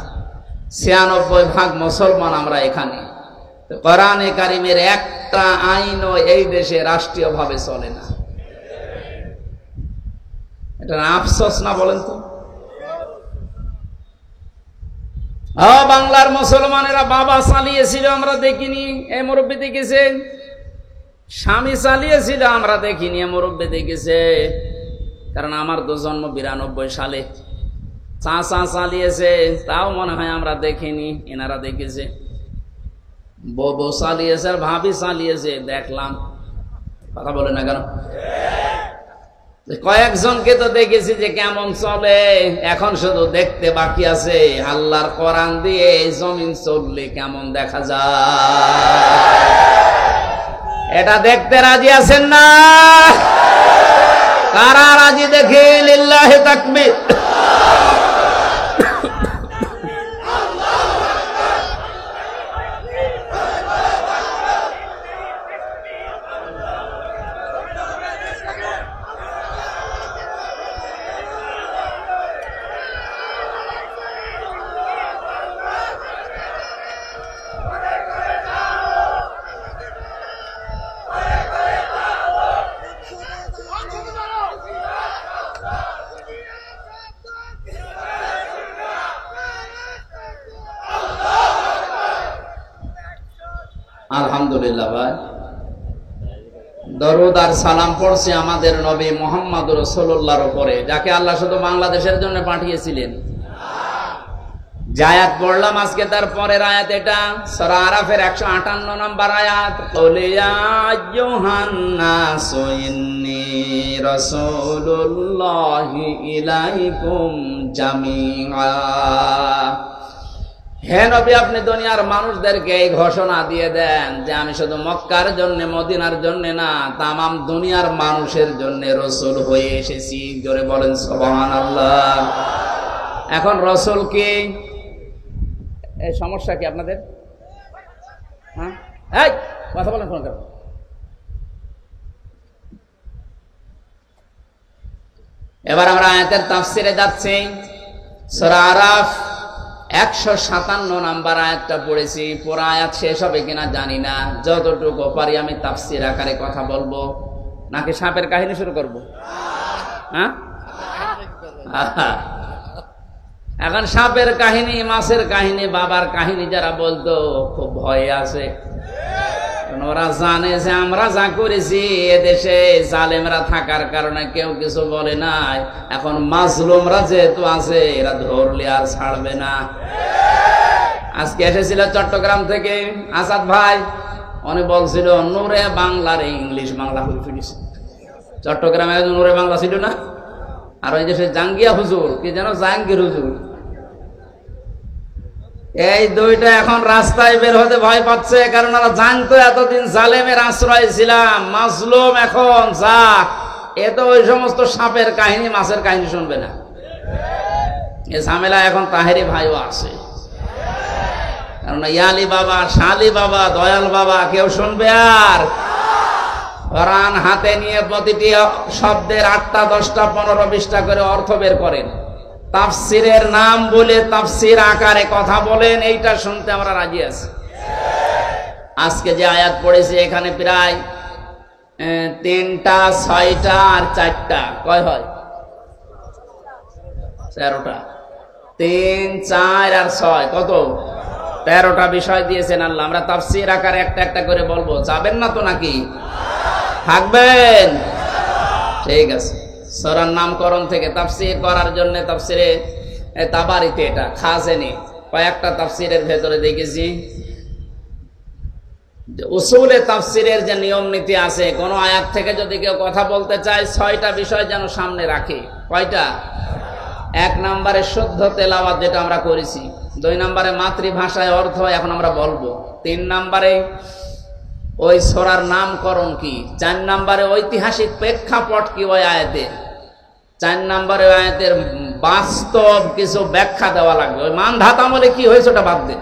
96% মুসলমান আমরা এখানে। কোরআনে কারিমের একটা আইনও এই দেশে রাষ্ট্রীয়ভাবে চলে না। এটা আফসোস না বলেন তো? বাংলার মুসলমানেরা বাবা চালিয়েছিল আমরা দেখিনি, এ মুরব্বী দেখেছে। স্বামী চালিয়েছিল আমরা দেখিনি, এ মুরব্বী দেখেছে। কারণ আমার তো জন্ম 92 সালে। চাচা চালিয়েছে, তাও মনে হয় আমরা দেখিনি, এনারা দেখেছে। বউ চালিয়েছে আর ভাবি চালিয়েছে, দেখলাম। কথা বলে না কেন? কয়েকজনকে তো দেখেছি যে কেমন চলে, এখন শুধু দেখতে বাকি আছে আল্লাহর কোরআন দিয়ে জমিন চললে কেমন দেখা যায়। এটা দেখতে রাজি আছেন না? কারা রাজি দেখে লিল্লাহি তাকবীর। আলহামদুলিল্লাহ ভাই, দরুদ আর সালাম পড়ছে আমাদের নবী মুহাম্মদ রাসূলুল্লাহর উপরে, যাকে আল্লাহ শুধু বাংলাদেশের জন্য পাঠিয়েছিলেন। যে আয়াত পড়লাম আজকে তার পরের আয়াত এটা, সূরা আরাফের 158 নম্বর আয়াত, কুল ইয়া আইয়ুহান নাসু ইন্নী রাসূলুল্লাহি ইলাইকুম জামিআ। হে নবী, আপনি দুনিয়ার মানুষদেরকে এই ঘোষণা দিয়ে দেন যে আমি শুধু মক্কার জন্য মদিনার জন্য না, তামাম দুনিয়ার মানুষের জন্য রাসূল হয়ে এসেছি। জোরে বলেন সুবহানাল্লাহ। এখন রাসূল কি এই সমস্যা কি আপনাদের? হ্যাঁ, এই কথা বলেন ফোন করেন। এবার আমরা আয়াতের তাফসিরে যাচ্ছি। সূরা আরাফ 157 নাম্বার আয়াতটা পড়েছি। পুরো আয়াত শেষ হবে কিনা জানি না, যতটুকু পারি আমি তাফসির আকারে কথা বলবো। নাকি সাপের কাহিনী শুরু করব? হ্যাঁ, এখন সাপের কাহিনী, মাছের কাহিনী, বাবার কাহিনী যারা বলতো খুব ভয়ে আছে। ওরা জানে যে আমরা যা করেছি এদেশে জালেমরা থাকার কারণে কেউ কিছু বলে নাই। এখন মাজলুমরা যেহেতু আছে, এরা ধরলে আর ছাড়বে না। আজকে এসেছিল চট্টগ্রাম থেকে আসাদ ভাই, উনি বলছিল নূরে বাংলার ইংলিশ বাংলা হয়ে ফিরেছে। চট্টগ্রামে নূরে বাংলা ছিল না, আর ওই দেশে জাঙ্গিয়া হুজুর, কি যেন জাহাঙ্গীর হুজুর, এই দুইটা এখন রাস্তায় বের হতে ভয় পাচ্ছে। কারণ ওরা জানতো এতদিন জালেমের আশ্রয় ছিলাম, মাজলুম এখন যা, এ তো ওই সমস্ত সাপের কাহিনী মাছের কাহিনী শুনবে না। এ ঝামেলা এখন তাহেরি ভাইও আছে, কারণ ইয়ালি বাবা, শালি বাবা, দয়াল বাবা কেউ শুনবে? আর কোরআন হাতে নিয়ে প্রতিটি শব্দের 8টা 10টা 15 20টা করে অর্থ বের করেন, তাফসিরের নাম বলে তাফসির আকারে কথা বলেন, এইটা শুনতে আমরা রাজি আছি। আজকে যে আয়াত পড়েছি এখানে প্রায় 3টা 6টা আর 4টা, কয় হয়? 13টা। 3 4 আর 6 কত? 13টা বিষয় দিয়েছেন আল্লাহ। আমরা তাফসির আকারে একটা একটা করে বলবো, যাবেন না তো নাকি? থাকবেন? ঠিক আছে। সূরার নামকরণ থেকে তাফসির করার জন্য তাফসিরে তাবারিতে এটা খাজেনি কয়েকটা তাফসিরের ভেতরে দেখেছি উসুলে তাফসিরের যে নিয়ম নীতি আছে, কোন আয়াত থেকে যদি কেউ কথা বলতে চায় 6টা বিষয় যেন সামনে রাখে। কয়টা? 1 নম্বরে শুদ্ধ তেলাওয়াত, যেটা আমরা করেছি। 2 নম্বরে মাতৃভাষায় অর্থ, এখন আমরা বলবো। 3 নম্বরে ওই সূরার নামকরণ কি। 4 নম্বরে ঐতিহাসিক প্রেক্ষাপট কি ওই আয়াতের। 4 নম্বরে আয়াতের বাস্তব কিছু ব্যাখ্যা দেওয়া লাগবে। ওই মান ধাতামলে কি হয়েছে ওটা বাদ দেন।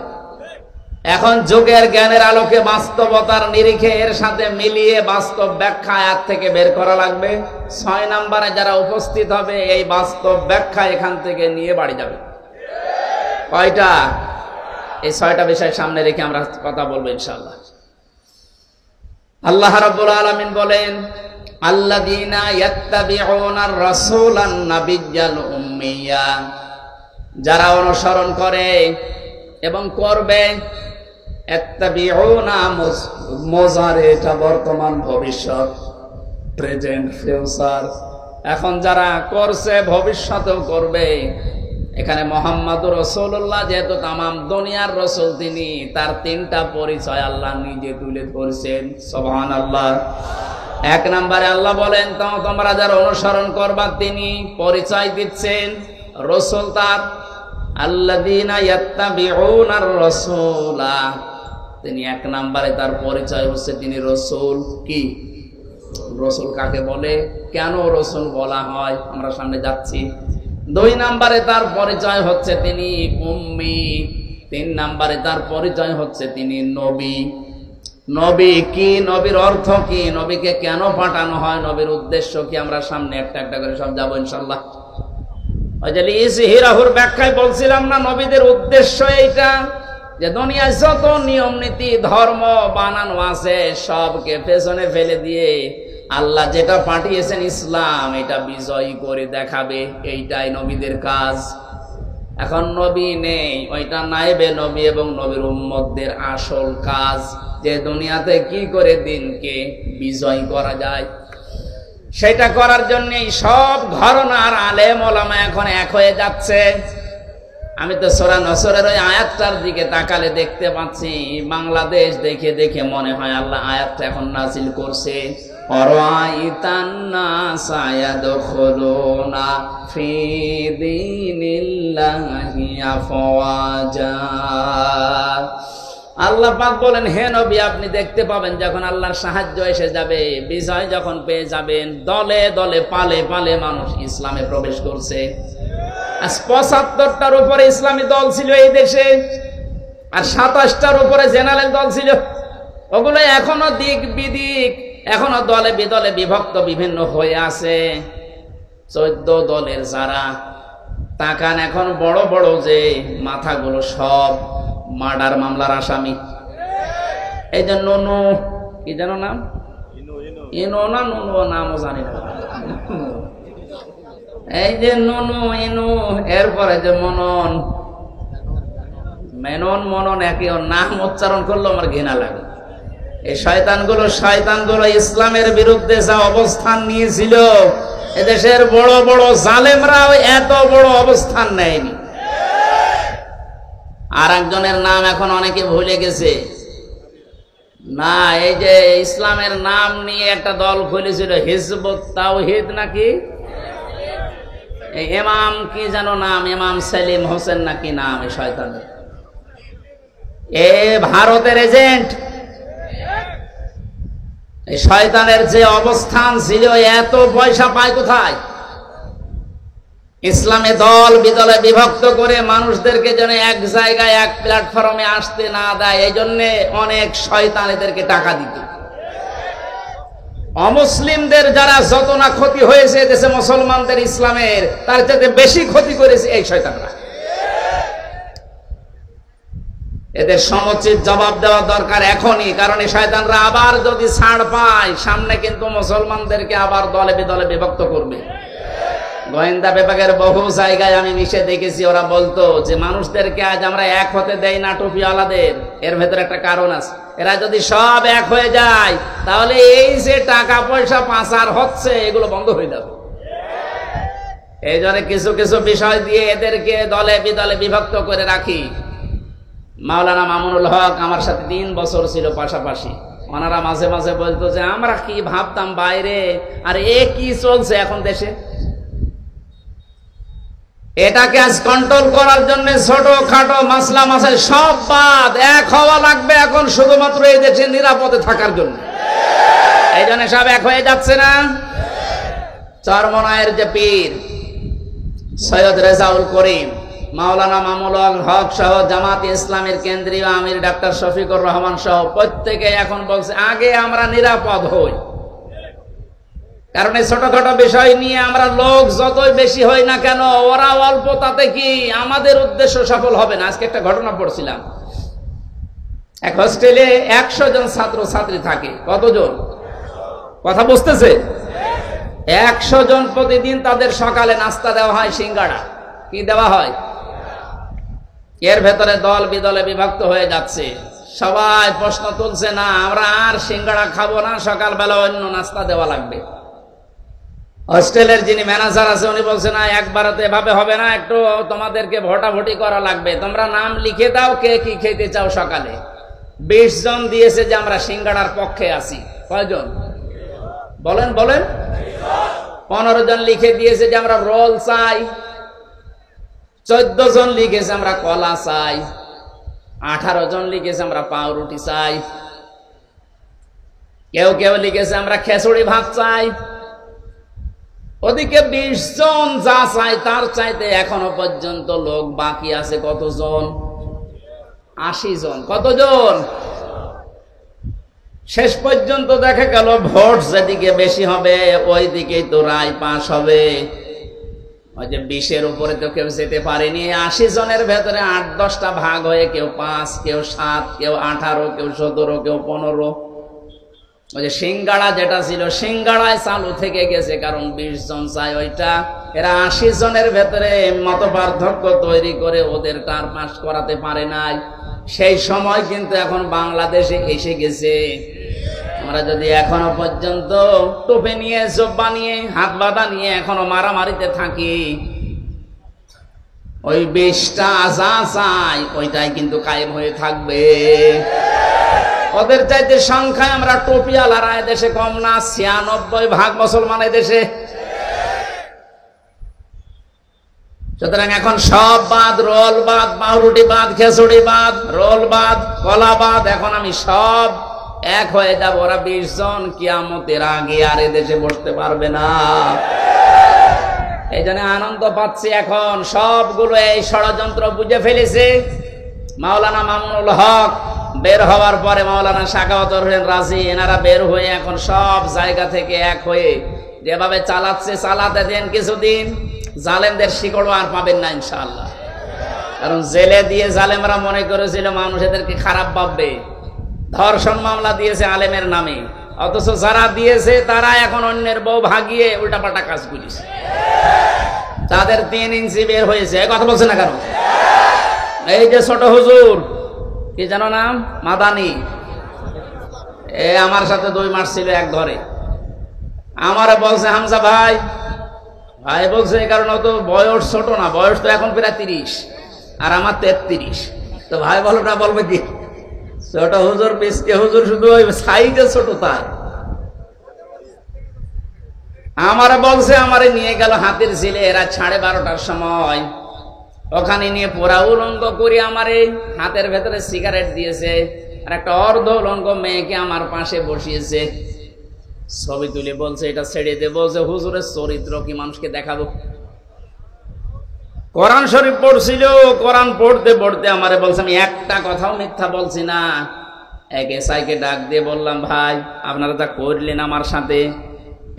এখন যুগের জ্ঞানের আলোকে বাস্তবতার নিরিখে এর সাথে মিলিয়ে বাস্তব ব্যাখ্যা আয়াত থেকে বের করা লাগবে। 6 নম্বরে যারা উপস্থিত হবে এই বাস্তব ব্যাখ্যা এখান থেকে নিয়ে বাড়ি যাবে। কয়টা? এই 6টা বিষয় সামনে রেখে আমরা কথা বলবো ইনশাআল্লাহ। আল্লাহ রাব্বুল আলামিন বলেন, আল্লাযীনা ইয়াত্তাবিউনার রাসূলান নাবিয়্যাল উম্মিয়া, যারা অনুসরণ করে এবং করবে। ইয়াত্তাবিউনা মুজারে, এটা বর্তমান ভবিষ্যৎ, প্রেজেন্ট ফিউচার। এখন যারা করছে ভবিষ্যতেও করবে। এখানে মুহাম্মদুর রাসূলুল্লাহ যেহেতু তামাম দুনিয়ার রাসূল, তিনি তার 3টা পরিচয় আল্লাহ নিজে তুলে ধরছেন। সুবহানাল্লাহ। 1 নম্বরে আল্লাহ বলেন, তোমরা যারা অনুসরণ করবা, তিনি পরিচয় দিচ্ছেন রাসূল তার। আল্লাযীনা ইয়াত্তাবিউনার রাসূলা, তিনি 1 নম্বরে তার পরিচয় হচ্ছে তিনি রাসূল। কি রাসূল কাকে বলে, কেন রাসূল বলা হয়, আমরা সামনে যাচ্ছি। 2 নম্বরে তার পরিচয় হচ্ছে তিনি উম্মি। 3 নম্বরে তার পরিচয় হচ্ছে তিনি নবী। নবী কি, নবীর অর্থ কি, নবীকে কেন পাঠানো হয়, নবীর উদ্দেশ্য কি, আমরা সামনে একটা একটা করে সব যাবো ইনশাআল্লাহ। ওই যে ইসহিরাহুর ব্যাখ্যায় বলছিলাম না, নবীদের উদ্দেশ্য এইটা যে দুনিয়ায় যত নিয়ম নীতি ধর্ম বানানো আছে সবকে পেছনে ফেলে দিয়ে আল্লাহ যেটা পাঠিয়েছেন ইসলাম, এটা বিজয়ী করে দেখাবে। এইটাই নবীদের কাজ। এখন নবী নেই, ওইটা নায়েবে নবী এবং নবীর উম্মতদের আসল কাজ, যে দুনিয়াতে কি করে দিনকে বিজয় করা যায়, সেটা করার জন্যই সব ঘরানার আলেম ওলামা এখন এক হয়ে যাচ্ছে। আমি তো সূরা নসরের ওই আয়াতটার দিকে তাকালে দেখতে পাচ্ছি, বাংলাদেশ দেখে দেখে মনে হয় আল্লাহ আয়াতটা এখন নাজিল করছে। আরাইতান নাসা ইয়াদখুলুনা ফি দীনিল্লাহি আফওয়াজা। আল্লাহ পাক বলেন, হে নবী, আপনি দেখতে পাবেন যখন আল্লাহর সাহায্য এসে যাবে, বিজয় যখন পেয়ে যাবেন, দলে দলে পালে পালে মানুষ ইসলামে প্রবেশ করছে। 75টার উপরে ইসলামী দল ছিল এই দেশে, আর 27টার উপরে জেনারেল দল ছিল। ওগুলো এখনো দিক বিদিক, এখনো দলে বিদলে বিভক্ত বিভিন্ন হয়ে আছে। 14 দলের যারা তাকান, এখন বড় বড় যে মাথাগুলো সব মার্ডার মামলার আসামি। এই যে নুনু, কি যেন নাম, ইনো না নুনু, নামও জানি না। এই যে নুনু, ইনু, এরপরে যে মনন, মেনন, মনন, একই নাম উচ্চারণ করলো আমার ঘৃণা লাগে। এই শয়তানগুলো ইসলামের বিরুদ্ধে যা অবস্থান নিয়েছিল, এদেশের বড় বড় জালেমরাও এত বড় অবস্থান নেয়নি। আর একজনের নাম এখন অনেকে ভুলে গেছে না, এই যে ইসলামের নাম নিয়ে একটা দল খুলেছিল হিজবুত তাওহীদ নাকি, ইমাম কি যেন নাম, ইমাম সেলিম হোসেন নাকি নাম, এই শয়তানের, এ ভারতের এজেন্ট। এই শয়তানের যে অবস্থান ছিল, এত পয়সা পায় কোথায়? ইসলামে দল বিদলে বিভক্ত করে মানুষদেরকে যেন এক জায়গায় এক প্ল্যাটফর্মে আসতে না দেয়, এই জন্য অনেক শয়তান এদেরকে টাকা দিত। অমুসলিমদের যারা যত না ক্ষতি হয়েছে দেশে মুসলমানদের ইসলামের, তার চাইতে বেশি ক্ষতি করেছে এই শয়তানরা। এদের সমুচিত জবাব দেওয়া দরকার এখনই, কারণ এই শয়তানরা আবার যদি ছাড় পায় সামনে কিন্তু মুসলমানদেরকে আবার দলে বিদলে বিভক্ত করবে। গোয়েন্দা বিভাগের বহু জায়গায় আমি মিশে দেখেছি, ওরা বলতো যে মানুষদেরকে আজ আমরা এক হতে দেই না টুপিওয়ালাদের, এর ভেতরে একটা কারণ আছে। এরা যদি সব এক হয়ে যায় তাহলে এই যে টাকা পয়সা পাচার হচ্ছে এগুলো বন্ধ হয়ে যাবে। এই জন্য কিছু কিছু বিষয় দিয়ে এদেরকে দলে বিদলে বিভক্ত করে রাখি। মাওলানা মামুনুল হক আমার সাথে 3 বছর ছিল পাশাপাশি। ওনারা মাঝে মাঝে বলতো যে আমরা কি ভাবতাম বাইরে, আর এ কি চলছে এখন দেশে। এটাকে আজ কন্ট্রোল করার জন্য ছোট খাটো মাসলা মাসাইল সব বাদ, এক হওয়া লাগবে এখন শুধুমাত্র এই দেশে নিরাপদে থাকার জন্য। এই জন্য সব এক হয়ে যাচ্ছে না। চরমনায়ের যে পীর সৈয়দ রেজাউল করিম, মাওলানা মামুনুল হক সহ জামাত ইসলামের কেন্দ্রীয় আমির ডাক্তার শফিকুর রহমান সহ প্রত্যেকে এখন বলছে আগে আমরা নিরাপদ হই, কারণ এই ছোটখাটো বিষয় নিয়ে আমরা লোক যতই বেশি হই না কেন ওরা অল্প, তাতে কি আমাদের উদ্দেশ্য সফল হবে না। আজকে একটা ঘটনা পড়ছিলাম, এক হোস্টেলে 100 জন ছাত্র ছাত্রী থাকে। কতজন? কথা বুঝতেছে? 100 জন প্রতিদিন তাদের সকালে নাস্তা দেওয়া হয় সিঙ্গাড়া। কি দেওয়া হয়? এর ভেতরে দল বিদলে বিভক্ত হয়ে যাচ্ছে। সবাই প্রশ্ন তুলছে, না আমরা আর সিঙ্গাড়া খাবো না, সকালবেলা অন্য নাস্তা দেওয়া লাগবে। হোস্টেলের যিনি ম্যানেজার আছে উনি বলছে, না একবার তো এভাবে হবে না, একটু তোমাদেরকে ভোটাভুটি করা লাগবে, তোমরা নাম লিখে দাও কে কি খেতে চাও সকালে। 20 জন দিয়েছে যে আমরা সিঙ্গাড়ার পক্ষে আছি। কয়জন বলেন বলেন? 15 জন লিখে দিয়েছে যে আমরা রোল চাই। 14 জন লিখেছে আমরা কলা চাই। 18 জন লিখেছে আমরা পাউরুটি চাই। কেউ কেউ লিখেছে আমরা খিচুড়ি ভাত চাই। ওদিকে 20 জন যা চাই তার চাইতে এখনো পর্যন্ত লোক বাকি আছে কতজন? 80 জন। কতজন? শেষ পর্যন্ত দেখা গেল ভোট যেদিকে বেশি হবে ওই দিকেই তো রায় পাস হবে। ওই যে 20-এর উপরে তো কেউ যেতে পারেনি। 80 জনের ভেতরে 8-10টা ভাগ হয়ে কেউ 5, কেউ 7, কেউ 18, কেউ 17, কেউ 15। ওই যে সিঙ্গাড়া যেটা ছিল সিঙ্গাড়ায় চালু থেকে গেছে, কারণ 20 জন চাই ওইটা। এরা 80 জনের ভেতরে মত পার্থক্য তৈরি করে ওদের তার পাস করাতে পারে নাই। সেই সময় কিন্তু এখন বাংলাদেশে এসে গেছে। আমরা যদি এখনো পর্যন্ত টোপে নিয়ে জব্বা নিয়ে হাত বাঁধা নিয়ে এখনো মারামারিতে থাকি, ওই 20টা যা চাই ওইটাই কিন্তু কায়েম হয়ে থাকবে। ওদের চাইতে সংখ্যায় আমরা টোপিয়ালারা দেশে কম না। 96% মুসলমান দেশে। সুতরাং এখন সব বাদ, রোল বাদ, পাউরুটি বাদ, খিচুড়ি বাদ, রোল বাদ, কলা বাদ। এখন আমি সব এক হয়ে যাব। ওরা 20 জন কিয়ামতের আগে আর এদেশে বসতে পারবে না। এই জন্য আনন্দ পাচ্ছি এখন। সবগুলো এই ষড়যন্ত্র বুঝে ফেলেছে। মাওলানা মামুনুল হক বের হওয়ার পরে মাওলানা শাকাওয়াত হোসেন রাজি, এনারা বের হয়ে এখন সব জায়গা থেকে এক হয়ে যেভাবে চালাচ্ছে চালাতে দেন কিছুদিন। জালেমদের শিকড়ও আর পাবেন না ইনশাআল্লাহ। কারণ জেলে দিয়ে জালেমরা মনে করেছিল মানুষ এদেরকে খারাপ ভাববে। ধর্ষণ মামলা দিয়েছে আলেমের নামে, অথচ যারা দিয়েছে তারা এখন অন্যের বউ ভাগিয়ে উল্টাপাল্টা কাজ করেছে। তাদের 3 ইঞ্চি বের হয়েছে। কথা বলছে না কেন? এই যে ছোট হুজুর, কি জানো নাম? মাদানি। এ আমার সাথে 2 মাস ছিল এক ঘরে। আমারে বলছে, হামজা ভাই ভাই বলছে, এই কারণে তো বয়স ছোট না, বয়স তো এখন প্রায় 30 আর আমার 33। তো ভাই বলো না, বলবে কি ছোট হুজুর? পিসকে হুজুর শুধু ওই সাইজে ছোট। তাই আমারে বলছে, আমারে নিয়ে গেল হাতির ঝিলে এরা 12:30টার সময়। ওখানে নিয়ে পুরা উলঙ্গ করে আমার এই হাতের ভেতরে সিগারেট দিয়েছে, আর একটা অর্ধ উলঙ্গ মেয়েকে আমার পাশে বসিয়েছে। ছবি তুলে বলছে এটা ছেড়ে দেবো, যে হুজুরের চরিত্র কি মানুষকে দেখাবো। কোরআন শরীফ পড়ছিল, কোরআন পড়তে পড়তে আমারে বলছে আমি একটা কথাও মিথ্যা বলছি না। এক এসআইকে ডাক দিয়ে বললাম, ভাই আপনারা যা করলেন আমার সাথে,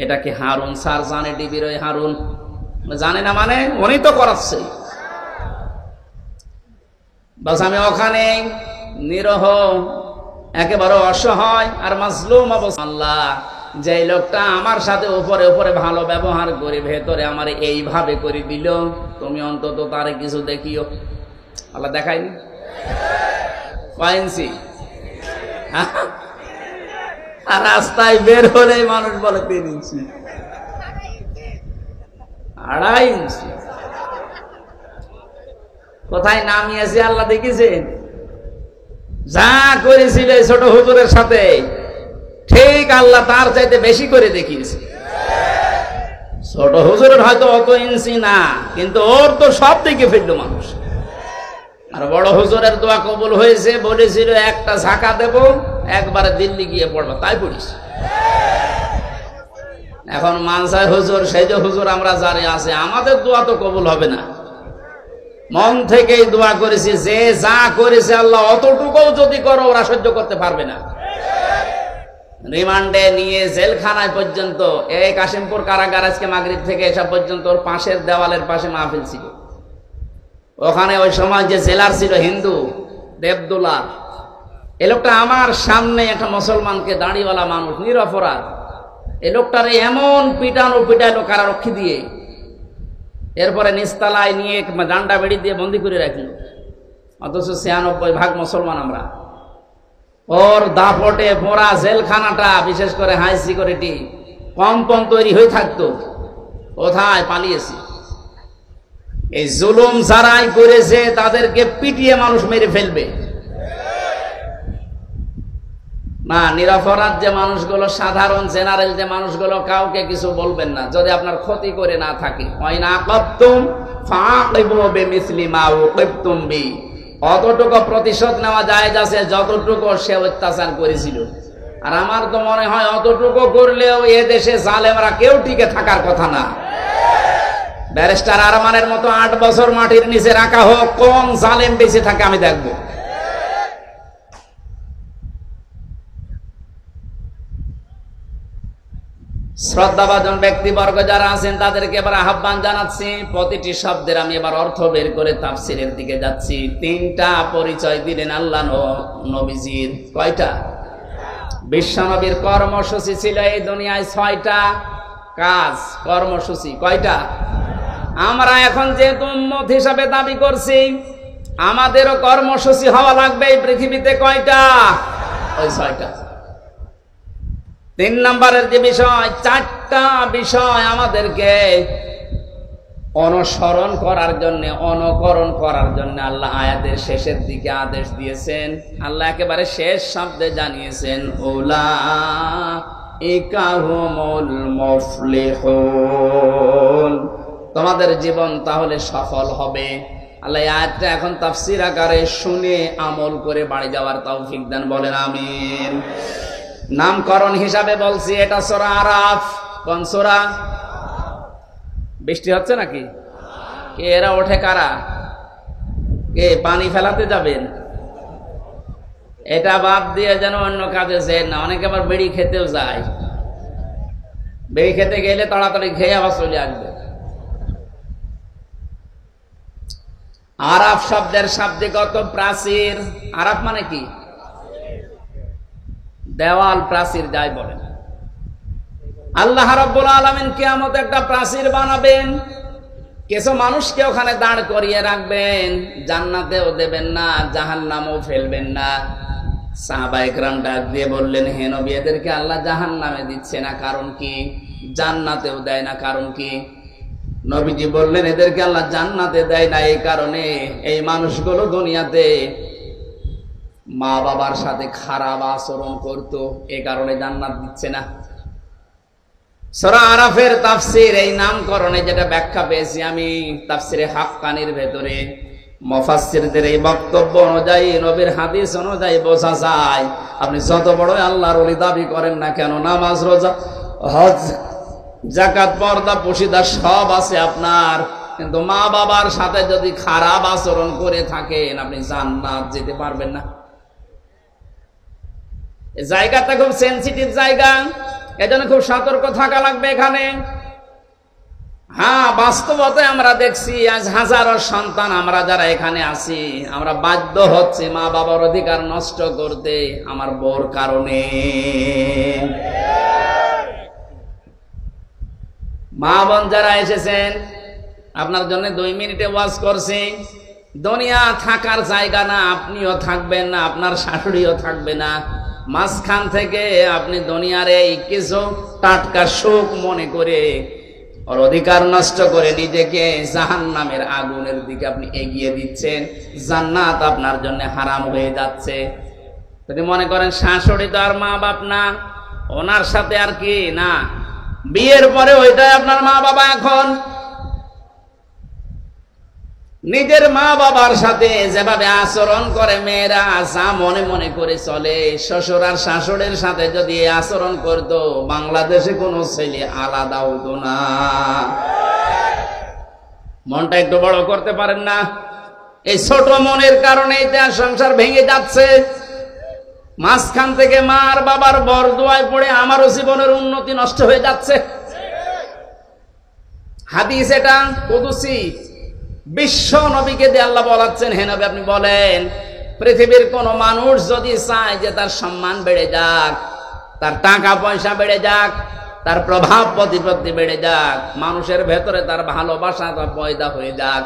এটা কি হারুন স্যার জানে? ডিবির ওই হারুন জানে না মানে? উনি তো করাচ্ছে। বাস আমি ওখানে নিরহ, একেবারে অসহায় আর মাজলুম অবস্থা। আল্লাহ, যে লোকটা আমার সাথে উপরে উপরে ভালো ব্যবহার করে ভেতরে আমার এইভাবে করে দিল, তুমি অন্তত তারে কিছু দেখিও। আল্লাহ দেখায়নি? পাইনছি আর রাস্তায় বের হলেই মানুষ বলে 3 ইঞ্চি 2.5 ইঞ্চি। কোথায় নামিয়েছে আল্লাহ দেখেছেন? যা করেছিল ছোট হুজুরের সাথে, ঠিক আল্লাহ তার চাইতে বেশি করে দেখিয়েছে। ছোট হুজুরের হয়তো অত ইঞ্চি না, কিন্তু ওর তো সব দিকে ফেললো মানুষ। আর বড় হুজুরের দোয়া কবুল হয়েছে, বলেছিল একটা ঝাঁকা দেব, একবারে দিল্লি গিয়ে পড়বো, তাই পড়িস। এখন মানসাই হুজুর, সেই যে হুজুর আমরা যারে আছে, আমাদের দোয়া তো কবুল হবে না। মন থেকেই দোয়া করেছি, যে যা করেছে আল্লাহ অতটুকু যদি করো, ওরা সহ্য করতে পারবে না। রিমান্ডে নিয়ে জেলখানায় পর্যন্ত, এই কাশিমপুর কারাগার আজকে মাগরিব থেকে এসা পর্যন্ত ওর পাশের দেওয়ালের পাশে মাহফিল ছিল। ওখানে ওই সময় যে জেলার ছিল হিন্দু দেবদুল্লাহ, এ লোকটা আমার সামনে একটা মুসলমানকে, দাড়িওয়ালা মানুষ, নিরপরাধ, এ লোকটারে এমন পিটাইলো কারারক্ষী দিয়ে, এরপরে নিস্তালায় নিয়ে ডান্ডা বেড়ি দিয়ে বন্দি করে রাখলো। অথচ 96% মুসলমান আমরা। ওর দাপটে পোড়া জেলখানাটা, বিশেষ করে হাই সিকিউরিটি, কম্পন তৈরি হয়ে থাকতো। কোথায় পালিয়েছি? এই জুলুম যারাই করেছে তাদেরকে পিটিয়ে মানুষ মেরে ফেলবে না। নিরপরাধ যে মানুষগুলো, সাধারণ জেনারেল যে মানুষগুলো, কাউকে কিছু বলবেন না যদি আপনার ক্ষতি করে না থাকে। অতটুকু প্রতিশোধ নেওয়া যায় যাচ্ছে যতটুকু সে অত্যাচার করেছিল। আর আমার তো মনে হয় অতটুকু করলেও এ দেশে জালেমরা কেউ টিকে থাকার কথা না। ব্যারিস্টার আরমানের মতো 8 বছর মাটির নিচে রাখা হোক, কোন জালেম বেঁচে থাকে আমি দেখবো। শ্রদ্ধাভাজন ব্যক্তিবর্গ যারা আছেন তাদেরকে এবার আহ্বান জানাচ্ছি, প্রতিটি শব্দের আমি এবার অর্থ বের করে তাফসিরের দিকে যাচ্ছি। 3টা পরিচয় দিলেন আল্লাহ নবীজির। কয়টা? বিশ্বনবীর কর্মসূচি ছিল এই দুনিয়ায় 6টা কাজ, কর্মসূচি। কয়টা? আমরা এখন যেহেতু উম্মত হিসাবে দাবি করছি, আমাদেরও কর্মসূচি হওয়া লাগবে এই পৃথিবীতে। কয়টা? ওই 6টা। 3 নম্বরের যে বিষয়, 4টা বিষয় আমাদেরকে অনুসরণ করার জন্য, অনুকরণ করার জন্য আল্লাহ আয়াতের শেষের দিকে আদেশ দিয়েছেন। আল্লাহ একেবারে শেষ শব্দে জানিয়েছেন, উলাইকা হুমুল মুফলিহুন, তোমাদের জীবন তাহলে সফল হবে। আল্লাহ আয়াতটা এখন তাফসীর আকারে শুনে আমল করে বাড়ি যাওয়ার তৌফিক দেন, বলেন আমিন। নামকরণ হিসাবে বলছি, এটা সূরা আরাফ। কোন সূরা? বৃষ্টি হচ্ছে নাকি? কে এরা ওঠে কারা? কে পানি ফেলাতে যাবেন? এটা বাদ দিয়ে যেন অন্য কাজে যেন না। অনেকে আবার বেড়ি খেতেও যায়, বেড়ি খেতে গেলে তাড়াতাড়ি খেয়ে আবার চলে আসবে। আরাফ শব্দের শাব্দিক অর্থ প্রাচীর। আরাফ মানে কি? দেওয়াল, প্রাচীর যাই বলেন। আল্লাহ রাব্বুল আলামিন কিয়ামতে একটা প্রাচীর বানাবেন, কিছু মানুষকে ওখানে দাঁড় করিয়ে রাখবেন, জান্নাতেও দেবেন না, জাহান্নামেও ফেলবেন না। সাহাবায়ে কেরাম ডাক দিয়ে বললেন, হে নবী, এদেরকে আল্লাহ জাহান্নামে দিচ্ছে না, কারণ কি? জান্নাতেও দেয় না, কারণ কি? নবীজি বললেন, এদেরকে আল্লাহ জান্নাতে দেয় না এই কারণে, এই মানুষগুলো দুনিয়াতে মা বাবার সাথে খারাপ আচরণ করতো, এ কারণে জান্নাত দিচ্ছে না। সূরা আরাফের তাফসীর, এই নামকরণে যেটা ব্যাখ্যা পেয়েছি আমি তাফসীরে হাক্কানির ভেতরে, মুফাসসিরদের এই বক্তব্য অনুযায়ী, নবীর হাদিস অনুযায়ী বোঝা যায়, আপনি যত বড় আল্লাহর ওলি দাবি করেন না কেন, নামাজ, রোজা, হজ, যাকাত, পর্দা, পশিদা সব আছে আপনার, কিন্তু মা বাবার সাথে যদি খারাপ আচরণ করে থাকেন আপনি জান্নাত যেতে পারবেন না। এই জায়গাটা খুব সেনসিটিভ জায়গা, এজন্য খুব সতর্ক থাকা লাগবে এখানে। হ্যাঁ, বাস্তবতায় আমরা দেখছি আজ হাজারো সন্তান আমরা যারা এখানে আছি আমরা বাধ্য হচ্ছে মা বাবার অধিকার নষ্ট করতে আমার বউর কারণে। মা বোন যারা এসেছেন আপনার জন্য 2 মিনিটে ওয়াজ করছি। দুনিয়া থাকার জায়গা না, আপনিও থাকবেন না, আপনার শাশুড়িও থাকবে না। মাঝখান থেকে আপনি দুনিয়ার এই কিছু টাটকা সুখ মনে করে ওর অধিকার নষ্ট করে নিজেকে জাহান্নামের আগুনের দিকে আপনি এগিয়ে দিচ্ছেন। জান্নাত আপনার জন্য হারাম হয়ে যাচ্ছে। যদি মনে করেন শাশুড়ি তো আর মা বাপ না, ওনার সাথে আর কি না, বিয়ের পরে ওইটাই আপনার মা বাবা। এখন নিজের মা বাবার সাথে যেভাবে আচরণ করে মেয়েরা, যা মনে মনে করে চলে, শ্বশুর আর শাশুড়ির সাথে যদি আচরণ করতো বাংলাদেশে কোনো ছেলে আলাদা হতো না। মনটা একটু বড় করতে পারেন না? এই ছোট মনের কারণে সংসার ভেঙে যাচ্ছে। মাঝখান থেকে মা আর বাবার বরদোয়ায় পড়ে আমারও জীবনের উন্নতি নষ্ট হয়ে যাচ্ছে। হাদিস এটা কুদসি, বিশ্ব নবীকে দিয়ে আল্লাহ বলাচ্ছেন, হে নবী আপনি বলেন পৃথিবীর কোন মানুষ যদি চায় যে তার সম্মান বেড়ে যাক, তার টাকা পয়সা বেড়ে যাক, তার প্রভাব প্রতিপত্তি বেড়ে যাক, মানুষের ভেতরে তার ভালোবাসা পয়দা হয়ে যাক,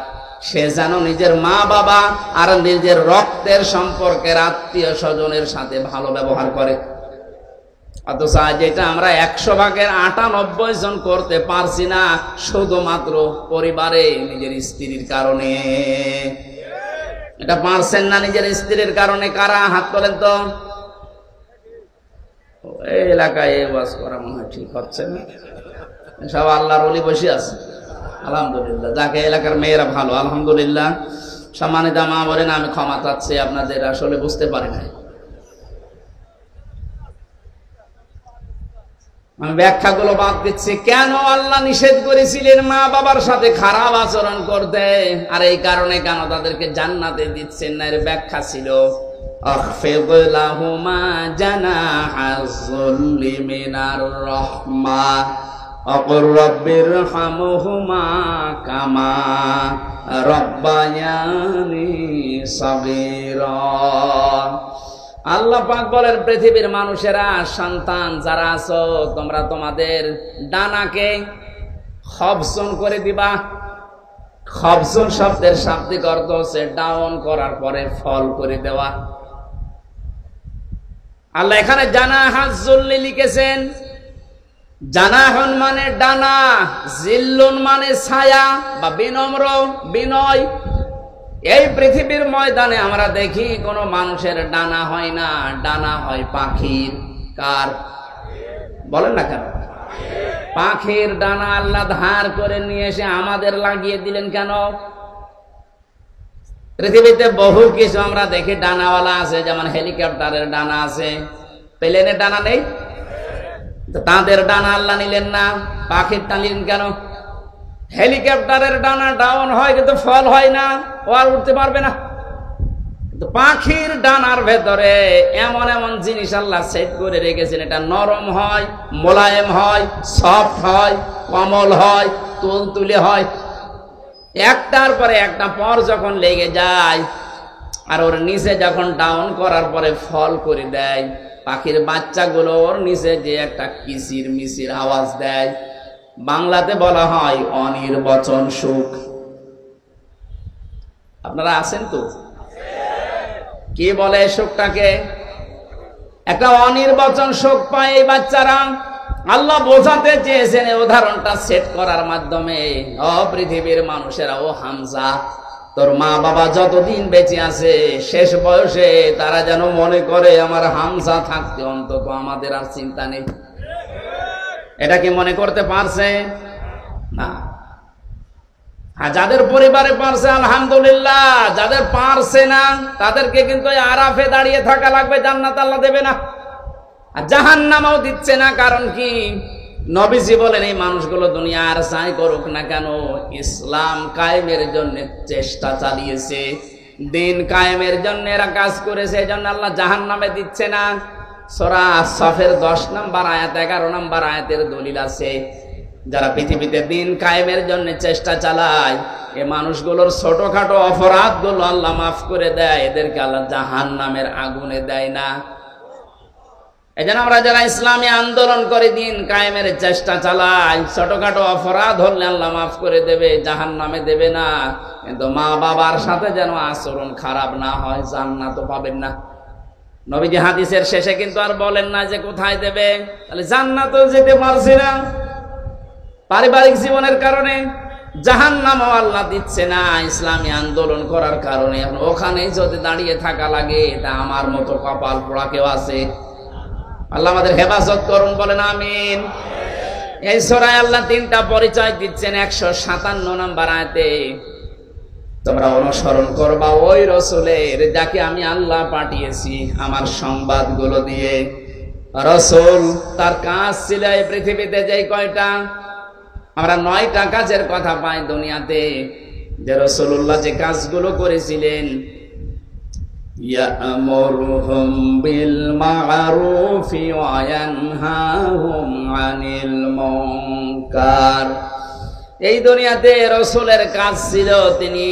সে যেন নিজের মা বাবা আর নিজের রক্তের সম্পর্কের আত্মীয় স্বজনের সাথে ভালো ব্যবহার করে। অথচ যেটা আমরা 100 ভাগের 98 জন করতে পারছি না, শুধুমাত্র পরিবারে নিজের স্ত্রীর কারণে। এটা পারছেন না নিজের স্ত্রীর কারণে? কারা হাত তোলেন তো? এই এলাকায় ওয়াজ করা মনে হয় ঠিক হচ্ছে না, সব আল্লাহর ওলি বসে আছে আলহামদুলিল্লাহ। যাকে এলাকার মেয়েরা ভালো আলহামদুলিল্লাহ। সম্মানিত মা বলেন আমি ক্ষমা চাচ্ছি, আপনাদের আসলে বুঝতে পারি নাই। আমি ব্যাখ্যাগুলো বাদ দিচ্ছি। কেন আল্লাহ নিষেধ করেছিলেন মা বাবার সাথে খারাপ আচরণ করতে, আর এই কারণে কেন তাদেরকে জান্নাতে দিচ্ছেন না, এর ব্যাখ্যা ছিল আখফিদ লাহুমা জানাহাজ যুল্লি মিনার রাহমা ওয়াকুর রাব্বিরহামহুমা কামা রাব্বায়ানি সাগীরা। আল্লাহ পাক বলেন পৃথিবীর মানুষেরা, সন্তান যারা আছো তোমরা তোমাদের ডানাকে খবসন করে দিবা। খবসন শব্দের শাব্দিক অর্থ হচ্ছে ডাউন করার পরে ফল করে দেওয়া। আল্লাহ এখানে জানাহাজ যুল্লি লিখেছেন। জানাহন মানে ডানা, জিল্লুন মানে ছায়া বা বিনম্র বিনয়। এই পৃথিবীর ময়দানে আমরা দেখি কোন মানুষের ডানা হয় না, ডানা হয় পাখির। কার বলেন না কেন? পাখির ডানা আল্লাহ ধার করে নিয়ে এসে আমাদের লাগিয়ে দিলেন কেন? পৃথিবীতে বহু কিছু আমরা দেখি ডানাওয়ালা আছে, যেমন হেলিকপ্টারের ডানা আছে, প্লেনের ডানা নেই। তাদের ডানা আল্লাহ নিলেন না, পাখির টানলেন কেন? হেলিকপ্টারের ডানা ডাউন হয় কিন্তু ফল হয় না, ও আর উঠতে পারবে না। কিন্তু পাখির ডানার ভেতরে এমন এমন জিনিস আল্লাহ সেট করে রেখেছেন, এটা নরম হয়, মোলায়েম হয়, সফট হয়, কোমল হয়, তুলতুলে হয়। একটার পরে একটা পর যখন লেগে যায় আর ওর নিচে যখন ডাউন করার পরে ফল করে দেয়, পাখির বাচ্চাগুলো ওর নিচে যে একটা কিচির মিচির আওয়াজ দেয়, বাংলাতে বলা হয় অনির্বচন সুখ। আপনারা আছেন তো? কি বলে সুখটাকে? একটা অনির্বচন সুখ পায় এই বাচ্চারা। আল্লাহ বোঝাতে চেয়েছেন এই উদাহরণটা সেট করার মাধ্যমে, ও পৃথিবীর মানুষেরা, ও হামজা, তোর মা বাবা যতদিন বেঁচে আছে শেষ বয়সে তারা যেন মনে করে আমার হামজা থাকতে অন্তত আমাদের আর চিন্তা নেই। এটা কি মনে করতে পারছে? না। আর যাদের পরিবারে পারছে আলহামদুলিল্লাহ, যাদের পারছে না তাদেরকে কিন্তু আরাফে দাঁড়িয়ে থাকা লাগবে, জান্নাত আল্লাহ দেবে না। আর জাহান্নামও দিচ্ছে না। কারণ কি? নবীজি বলেন এই মানুষগুলো দুনিয়া আর যাই করুক না কেন ইসলাম কায়েমের জন্য চেষ্টা চালিয়েছে, দিন কায়েমের জন্য এরা কাজ করেছে, এই জন্য আল্লাহ জাহান্নামে দিচ্ছে না। সূরা সফের 10 নম্বর আয়াত 11 নম্বর আয়াতের দলিল আছে। যারা পৃথিবীতে দিন কায়েমের জন্য চেষ্টা চালায় এই মানুষগুলোর ছোটখাটো অপরাধগুলো আল্লাহ মাফ করে দেয়, এদেরকে আল্লাহ জাহান্নামের আগুনে দেয় না। এজন্য আমরা যারা ইসলামী আন্দোলন করে দিন কায়েমের চেষ্টা চালাই, ছোটখাটো অপরাধ হলে আল্লাহ মাফ করে দেবে, জাহান্নামে দেবে না। কিন্তু মা বাবার সাথে যেন আচরণ খারাপ না হয়, জান্নাতও পাবেন না। নবীজি হাদিসের শেষে কিন্তু আর বলেন না যে কোথায় দেবে, তাহলে জান্নাতও যেতে পারছি না, পারিবারিক জীবনের কারণে জাহান্নামও আল্লাহ দিচ্ছে না, ইসলামী আন্দোলন করার কারণে। ওখানেই যদি দাঁড়িয়ে থাকা লাগে, তা আমার মতো কপাল পোড়া কেউ আছে? আল্লাহ আমাদের হেফাজত করুন, বলেন আমিন। এই সূরায় আল্লাহ 3টা পরিচয় দিচ্ছেন 157 নম্বর আয়াতে। তোমরা অনুসরণ করবা ওই রাসূলের যাকে আমি আল্লাহ পাঠিয়েছি আমার সংবাদগুলো দিয়ে। রাসূল তার কাজ ছিল এই পৃথিবীতে যেই কয়টা, আমরা 9টা কাজের কথা পাই দুনিয়াতে, যে রাসূলুল্লাহ যে কাজগুলো করেছিলেন। ইয়া'মুরুহুম বিল মা'রুফি ওয়া ইয়ানহাহুম আনিল মুনকার। এই দুনিয়াতে রাসূলের কাজ ছিল তিনি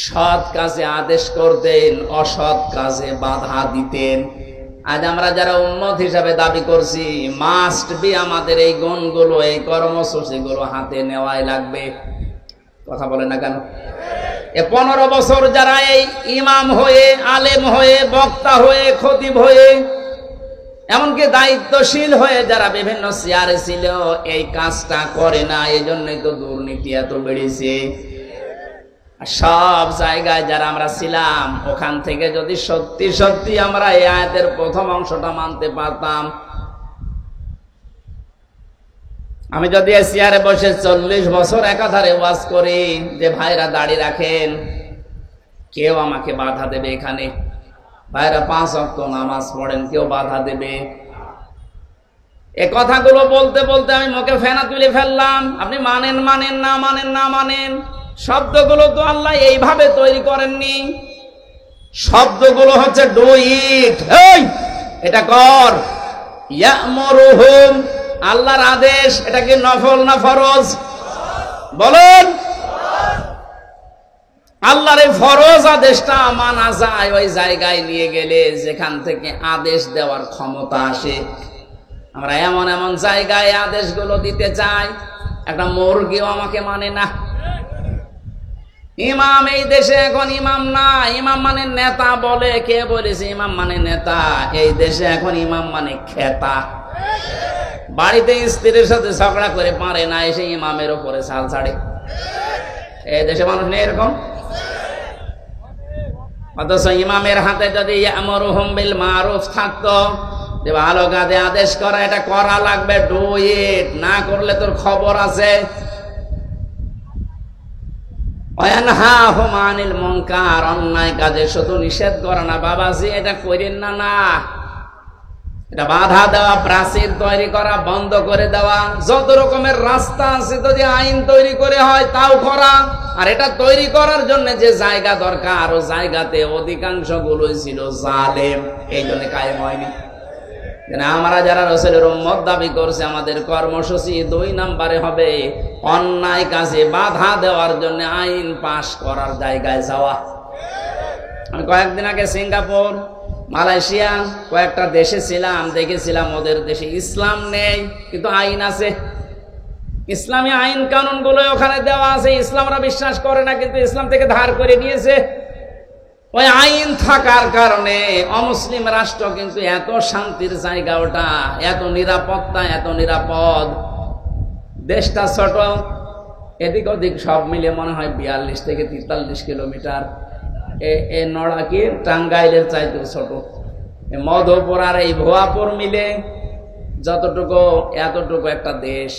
সৎ কাজে আদেশ করতেন, অসৎ কাজে বাধা দিতেন। আজ আমরা যারা উম্মত হিসাবে দাবি করছি, মাস্ট বি আমাদের এই গুণগুলো, এই কর্মসূচিগুলো হাতে নেওয়াই লাগবে। কথা বলেন না কেন? 15 বছর যারা এই ইমাম হয়ে, আলেম হয়ে, বক্তা হয়ে, খতিব হয়ে, এমনকি দায়িত্বশীল হয়ে যারা বিভিন্ন চেয়ারে ছিল, এই কাজটা করে না। এই জন্যই তো দুর্নীতি এত বেড়েছে। সব জায়গায় যারা আমরা ছিলাম, ওখান থেকে যদি সত্যি সত্যি আমরা এই আয়াতের প্রথম অংশটা মানতে পারতাম, আমি যদি চেয়ারে বসে 40 বছর একাধারে ওয়াজ করি যে ভাইরা দাড়ি রাখেন, কেউ আমাকে বাধা দেবে এখানে? ভাইরা 5 ওয়াক্ত নামাজ পড়েন, কেউ বাধা দেবে? এ কথাগুলো বলতে বলতে আমি মুখে ফেনা তুলে ফেললাম। আপনি মানেন মানেন, না মানেন না মানেন, শব্দগুলো তো আল্লাহ এইভাবে তৈরি করেননি। শব্দগুলো হচ্ছে ডু ইট, এই এটা কর। ইয়া'মুরুহুম আল্লাহর আদেশ, এটা কি নফল না ফরজ? বলেন। আল্লাহর এই ফরজ আদেশটা মানা যায় ওই জায়গায় নিয়ে গেলে যেখান থেকে আদেশ দেওয়ার ক্ষমতা আসে। আমরা এমন এমন জায়গায় আদেশগুলো দিতে চাই, একটা মুরগিও আমাকে মানে না। ইমাম এই দেশে এখন ইমাম না, ইমাম মানে নেতা বলে। কে বলেছে ইমাম মানে নেতা? এই দেশে এখন ইমাম মানে খেতা। বাড়িতে স্ত্রীর সাথে ঝগড়া করে পারে না, এসে ইমামের উপরে ছাল ছাড়ে। এই দেশে মানুষ নেই এরকম। অথচ ইমামের হাতে যদি ইয়া'মুরুহুম বিল মারুফ থাকতো, যে ভালো কাজে আদেশ করা, এটা করা লাগবে, ডু ইট, না করলে তোর খবর আছে। ওয়া ইয়ানহাহুম আনিল মুনকার, অন্যায় কাজে শুধু নিষেধ করে না, বাবাজি এটা করেন না, না এটা বাধা দেওয়া, প্রাচীর তৈরি করা, বন্ধ করে দেওয়া, যত রকমের রাস্তা আছে যদি আইন তৈরি করে হয় তাও করা। আর এটা তৈরি করার জন্য যে জায়গা দরকার, ও জায়গাতে অধিকাংশ গুলোই ছিল জালেম, এই জন্য কায়েম হয়নি। আমরা যারা রাসূলের উম্মত দাবি করছে, আমাদের কর্মসূচি 2 নম্বরে হবে অন্যায় কাজে বাধা দেওয়ার জন্য আইন পাশ করার জায়গায় যাওয়া। আমি কয়েকদিন আগে সিঙ্গাপুর, মালয়েশিয়া কয়েকটা দেশে ছিলাম, দেখেছিলাম ওদের দেশে ইসলাম নেই কিন্তু আইন আছে। ইসলামী আইন কানুন গুলো ওখানে দেওয়া আছে, ইসলামরা বিশ্বাস করে না কিন্তু ইসলাম থেকে ধার করে নিয়েছে। ওই আইন থাকার কারণে অমুসলিম রাষ্ট্র কিন্তু এত শান্তির জায়গা, ওটা এত নিরাপত্তা, এত নিরাপদ। দেশটা ছোট, এদিক ওদিক সব মিলে মনে হয় 42 থেকে 43 কিলোমিটার। এ নড়া কি টাঙ্গাইলের চাইতেও ছোট। মধুপুর আর এই ভুয়াপুর মিলে যতটুকু, এতটুকু একটা দেশ।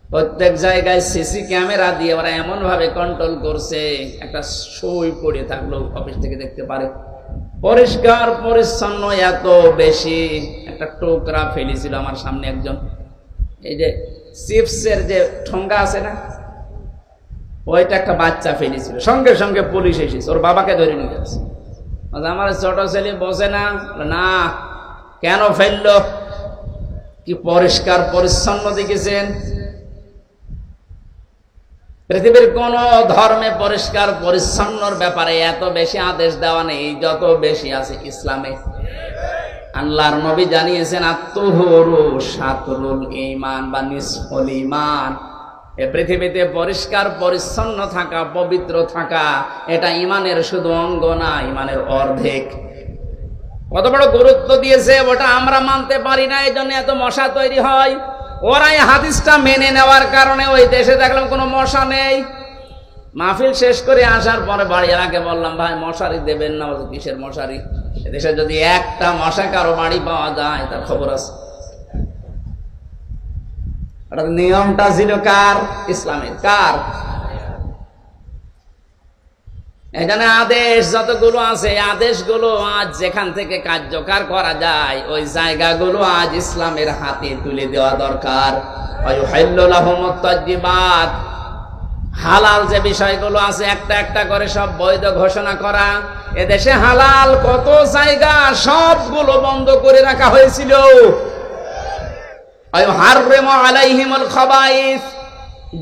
প্রত্যেক জায়গায় সিসি ক্যামেরা দিয়ে ওরা এমন ভাবে কন্ট্রোল করছে, একটা সই পড়ে থাকলেও অফিস থেকে দেখতে পারে। পরিষ্কার পরিচ্ছন্ন এত বেশি। একটা টোকরা ফেলেছিল আমার সামনে একজন, এই যে চিপসের যে ঠোঙ্গা আছে না, ওইটা একটা বাচ্চা ফেলেছিল, সঙ্গে সঙ্গে পুলিশ এসেছে, ওর বাবাকে ধরে নিয়ে গেছে। আমার ছোট ছেলে বসে না, না কেন ফেললো, কি পরিষ্কার পরিচ্ছন্ন দেখেছেন? পৃথিবীর কোন ধর্মে পরিষ্কার পরিচ্ছন্নর ব্যাপারে এত বেশি আদেশ দেওয়া নেই যত বেশি আছে ইসলামে। আল্লাহর নবী জানিয়েছেন আত্মহুরু শাতরুল ঈমান বা নিসফুল ঈমান। এ পৃথিবীতে পরিষ্কার পরিচ্ছন্ন থাকা, পবিত্র থাকা, এটা ঈমানের শুধু অঙ্গ না, ঈমানের অর্ধেক। কত বড় গুরুত্ব দিয়েছে ওটা আমরা মানতে পারি না, এই জন্য এত মশা তৈরি হয়। ওরা এই হাদিসটা মেনে নেওয়ার কারণে ওই দেশে দেখলাম কোনো মশা নেই। মাহফিল শেষ করে আসার পরে বাড়ির আগে বললাম, ভাই মশারি দেবেন না। কিসের মশারি? এদেশে যদি একটা মশা কারো বাড়ি পাওয়া যায় তার খবর আছে। নিয়মটা ছিল কার? ইসলামের। কার? এখানে আদেশ যতগুলো আছে, আদেশগুলো আজ যেখান থেকে কার্যকর করা যায় ওই জায়গাগুলো আজ ইসলামের হাতে তুলে দেওয়া দরকার। হালাল যে বিষয়গুলো আছে একটা একটা করে সব বৈধ ঘোষণা করা। এদেশে হালাল কত জায়গা সবগুলো বন্ধ করে রাখা হয়েছিল।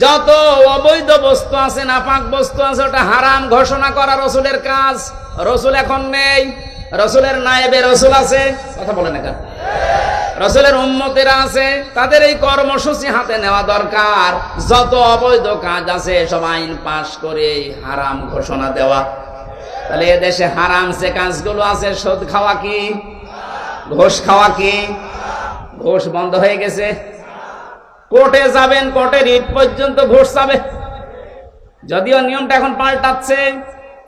যত অবৈধ বস্তু আছে, নাপাক বস্তু আছে, ওটা হারাম ঘোষণা করা রসুলের কাজ। রসুল এখন নেই, রসুলের নায়েবে রসুল আছে, কথা বলে না কেন? রসুলের উম্মতেরা আছে, তাদের এই কর্মসূচি হাতে নেওয়া দরকার। যত অবৈধ কাজ আছে সব আইন পাশ করে হারাম ঘোষণা দেওয়া। তাহলে এদেশে হারাম যে কাজগুলো আছে, সুদ খাওয়া কি, ঘুষ খাওয়া কি? ঘুষ বন্ধ হয়ে গেছে। কোর্টে যাবেন, কোর্টের রিট পর্যন্ত ঘুষ যাবে। যদিও নিয়মটা এখন পাল্টাচ্ছে,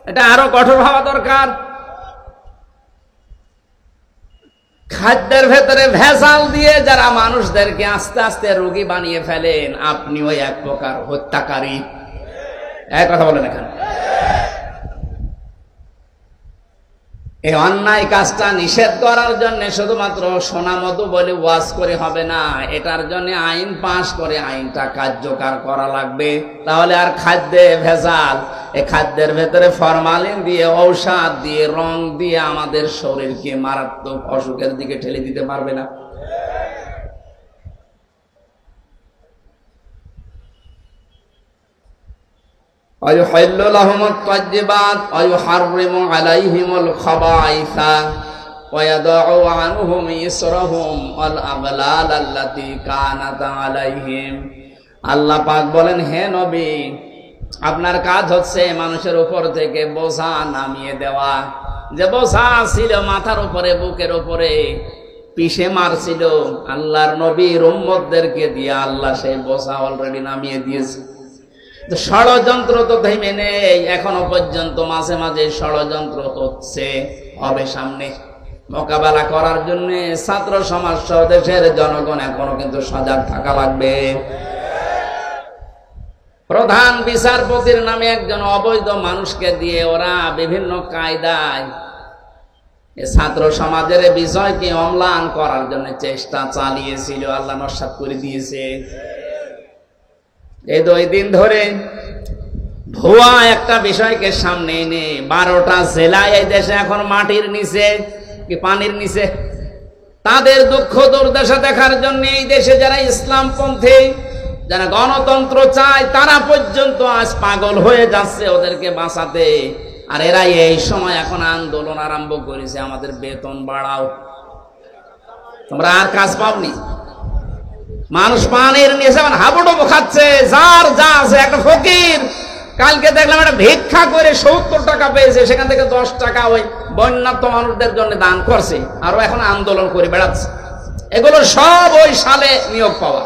এটা আরো কঠোর হওয়া দরকার। খাদ্যের ভেতরে ভেজাল দিয়ে যারা মানুষদেরকে আস্তে আস্তে রোগী বানিয়ে ফেলেন, আপনিও এক প্রকার হত্যাকারী। এক কথা বলেন এখানে। এই অন্যায় কাজটা নিষেধ করার জন্য শুধুমাত্র সোনা মধু বলে ওয়াজ করে হবে না, এটার জন্য আইন পাশ করে আইনটা কার্যকর করা লাগবে। তাহলে আর খাদ্যে ভেজাল, এই খাদ্যের ভেতরে ফরমালিন দিয়ে, ঔষধ দিয়ে, রং দিয়ে আমাদের শরীরকে মারাত্মক অসুখের দিকে ঠেলে দিতে পারবে না। ويحل لهم الطيبات ويحرم عليهم الخبائث ويضع عنهم إصرهم والأغلال التي كانت عليهم। আল্লাহ পাক বলেন, হে নবী, আপনার কাজ হচ্ছে মানুষের উপর থেকে বোঝা নামিয়ে দেওয়া। যে বোঝা ছিল মাথার উপরে, বুকের উপরে পিষে মারছিল, আল্লাহর নবীর উম্মতদেরকে দিয়ে আল্লাহ সেই বোঝা অলরেডি নামিয়ে দিয়েছে। ষড়যন্ত্র তো থেমে নেই এখনো পর্যন্ত, মাঝে মাঝে ষড়যন্ত্র হচ্ছে, হবে সামনে। মোকাবেলা করার জন্য ছাত্র সমাজ সহ দেশের জনগণ এখনো কিন্তু সজাগ থাকা লাগবে। প্রধান বিচারপতির নামে একজন অবৈধ মানুষকে দিয়ে ওরা বিভিন্ন কায়দায় ছাত্র সমাজের বিষয়কে অম্লান করার জন্য চেষ্টা চালিয়েছিল, আল্লাহ নস্যাৎ করে দিয়েছে। এই 2 দিন ধরে ভুয়া একটা বিষয়কে সামনে এনে 12টা জেলায় এই দেশে এখন মাটির নিচে কি পানির নিচে, তাদের দুঃখ দুর্দশা দেখার জন্য এই দেশে যারা ইসলামপন্থী, যারা গণতন্ত্র চায়, তারা পর্যন্ত আজ পাগল হয়ে যাচ্ছে ওদেরকে বাঁচাতে। আর এরা এই সময় এখন আন্দোলন আরম্ভ করেছে, আমাদের বেতন বাড়াও। তোমরা আর কাজ পাওনি। মানুষ পানির নিচে হাবুডুবু খাচ্ছে, যার যা আছে। একটা ফকির কালকে দেখলাম একটা ভিক্ষা করে 70 টাকা পেয়েছে, সেখান থেকে 10 টাকা ওই বন্যার্ত মানুষদের জন্য দান করছে, আরো এখন আন্দোলন করে বেড়াচ্ছে। এগুলো সব ওই সালে নিয়োগ পাওয়া।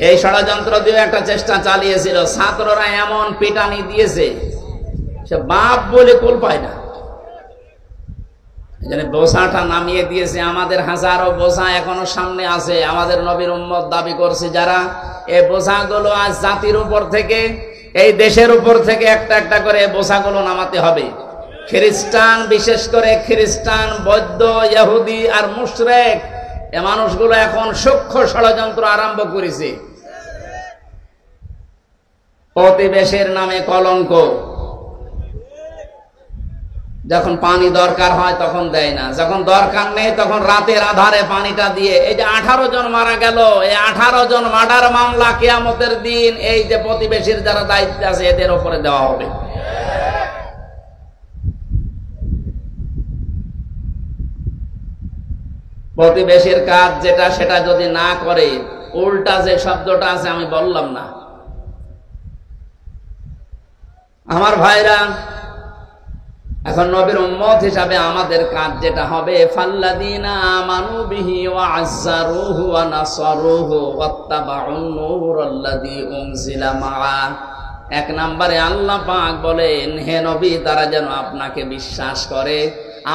এই ষড়যন্ত্র দিয়ে একটা চেষ্টা চালিয়েছিল, ছাত্ররা এমন পিটানি দিয়েছে সে বাপ বলে কুল পায় না। বোঝাটা নামিয়ে দিয়েছে। আমাদের হাজারো বোঝা এখনো সামনে আছে। আমাদের নবীর উম্মত দাবি করছে যারা, এই বোঝাগুলো আজ জাতির উপর থেকে, এই দেশের উপর থেকে একটা একটা করে বোঝাগুলো নামাতে হবে। খ্রিস্টান, বিশেষ করে খ্রিস্টান, বৌদ্ধ, ইহুদি আর মুশরিক, এ মানুষগুলো এখন সূক্ষ্ম ষড়যন্ত্র আরম্ভ করেছে। প্রতিবেশীর নামে কলঙ্ক। যখন পানি দরকার হয় তখন দেয় না, যখন দরকার নেই তখন রাতের আধারে পানিটা দিয়ে। এই যে 18 জন মারা গেল, এই 18 জন মার্ডার মামলা কিয়ামতের দিন এই যে প্রতিবেশীর যারা দায়িত্বে আছে এদের উপরে দেওয়া হবে। প্রতিবেশীর কাজ যেটা সেটা যদি না করে, উল্টা যে শব্দটা আছে আমি বললাম না। আমার ভাইরা, এখন নবীর উম্মত হিসাবে আমাদের কাজ যেটা হবে, ফাল্লাযীনা আমানু বিহি ওয়া আযযারুহু ওয়া নাসারুহু ওয়াত্তাবাউন নূরাল্লাযী উনজিলা মাআ। এক নম্বরে আল্লাহ পাক বলেন, হে নবী, তারা যেন আপনাকে বিশ্বাস করে।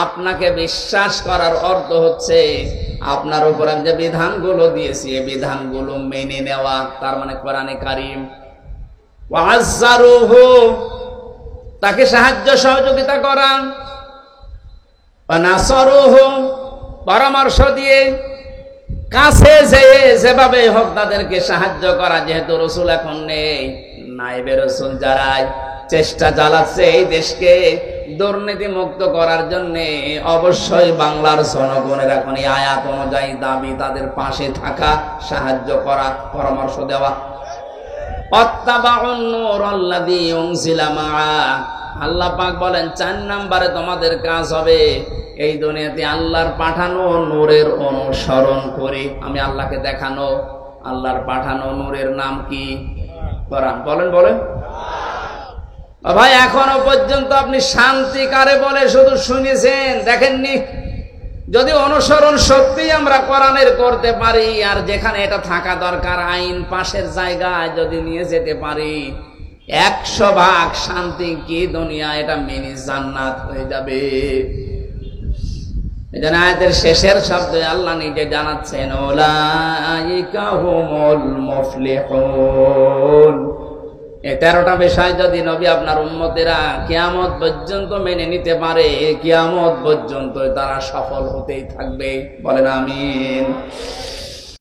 আপনাকে বিশ্বাস করার অর্থ হচ্ছে আপনার উপর আমি যে বিধানগুলো দিয়েছি এই বিধানগুলো মেনে নেওয়া, তার মানে কোরআনে কারীম। ওয়া আযযারুহু, তাকে সাহায্য সহযোগিতা করা। ওয়া নাসারুহু, পরামর্শ দিয়ে কাছে যেভাবে হোক তাদেরকে সাহায্য করা। যেহেতু রাসূল এখন নেই, নায়েবে রাসূল যারাই চেষ্টা চালাচ্ছে এই দেশকে দুর্নীতি মুক্ত করার জন্য, অবশ্যই বাংলার জনগণের এখন এই আয়াত অনুযায়ী দাবি তাদের পাশে থাকা, সাহায্য করা, পরামর্শ দেওয়া। ওয়াত্তাবাউন নূরাল্লাযী উনজিলা মাআ, আল্লাহ পাক বলেন 4 নম্বরে তোমাদের কাজ হবে এই দুনিয়াতে আল্লাহর পাঠানো নূরের অনুসরণ করে। আমি আল্লাহকে দেখানো আল্লাহর পাঠানো নূরের নাম কি? কোরআন। বলেন বলেন ভাই, এখনো পর্যন্ত আপনি শান্তি কারে বলে শুধু শুনেছেন, দেখেননি। যদি অনুসরণ সত্যি আমরা কোরআনের করতে পারি, আর যেখানে এটা থাকা দরকার আইন পাশের জায়গায় যদি নিয়ে যেতে পারি, 100% শান্তি কি দুনিয়া, এটা মিনি জান্নাত হয়ে যাবে। এই জন্য আয়াতের শেষের শব্দে আল্লাহ নিজে জানাচ্ছেন, উলাইকা হুমুল মুফলিহুন। এই 13টা বিষয় যদি নবী আপনার উম্মতেরা কিয়ামত পর্যন্ত মেনে নিতে পারে, কিয়ামত পর্যন্ত তারা সফল হতেই থাকবে। বলেন আমিন।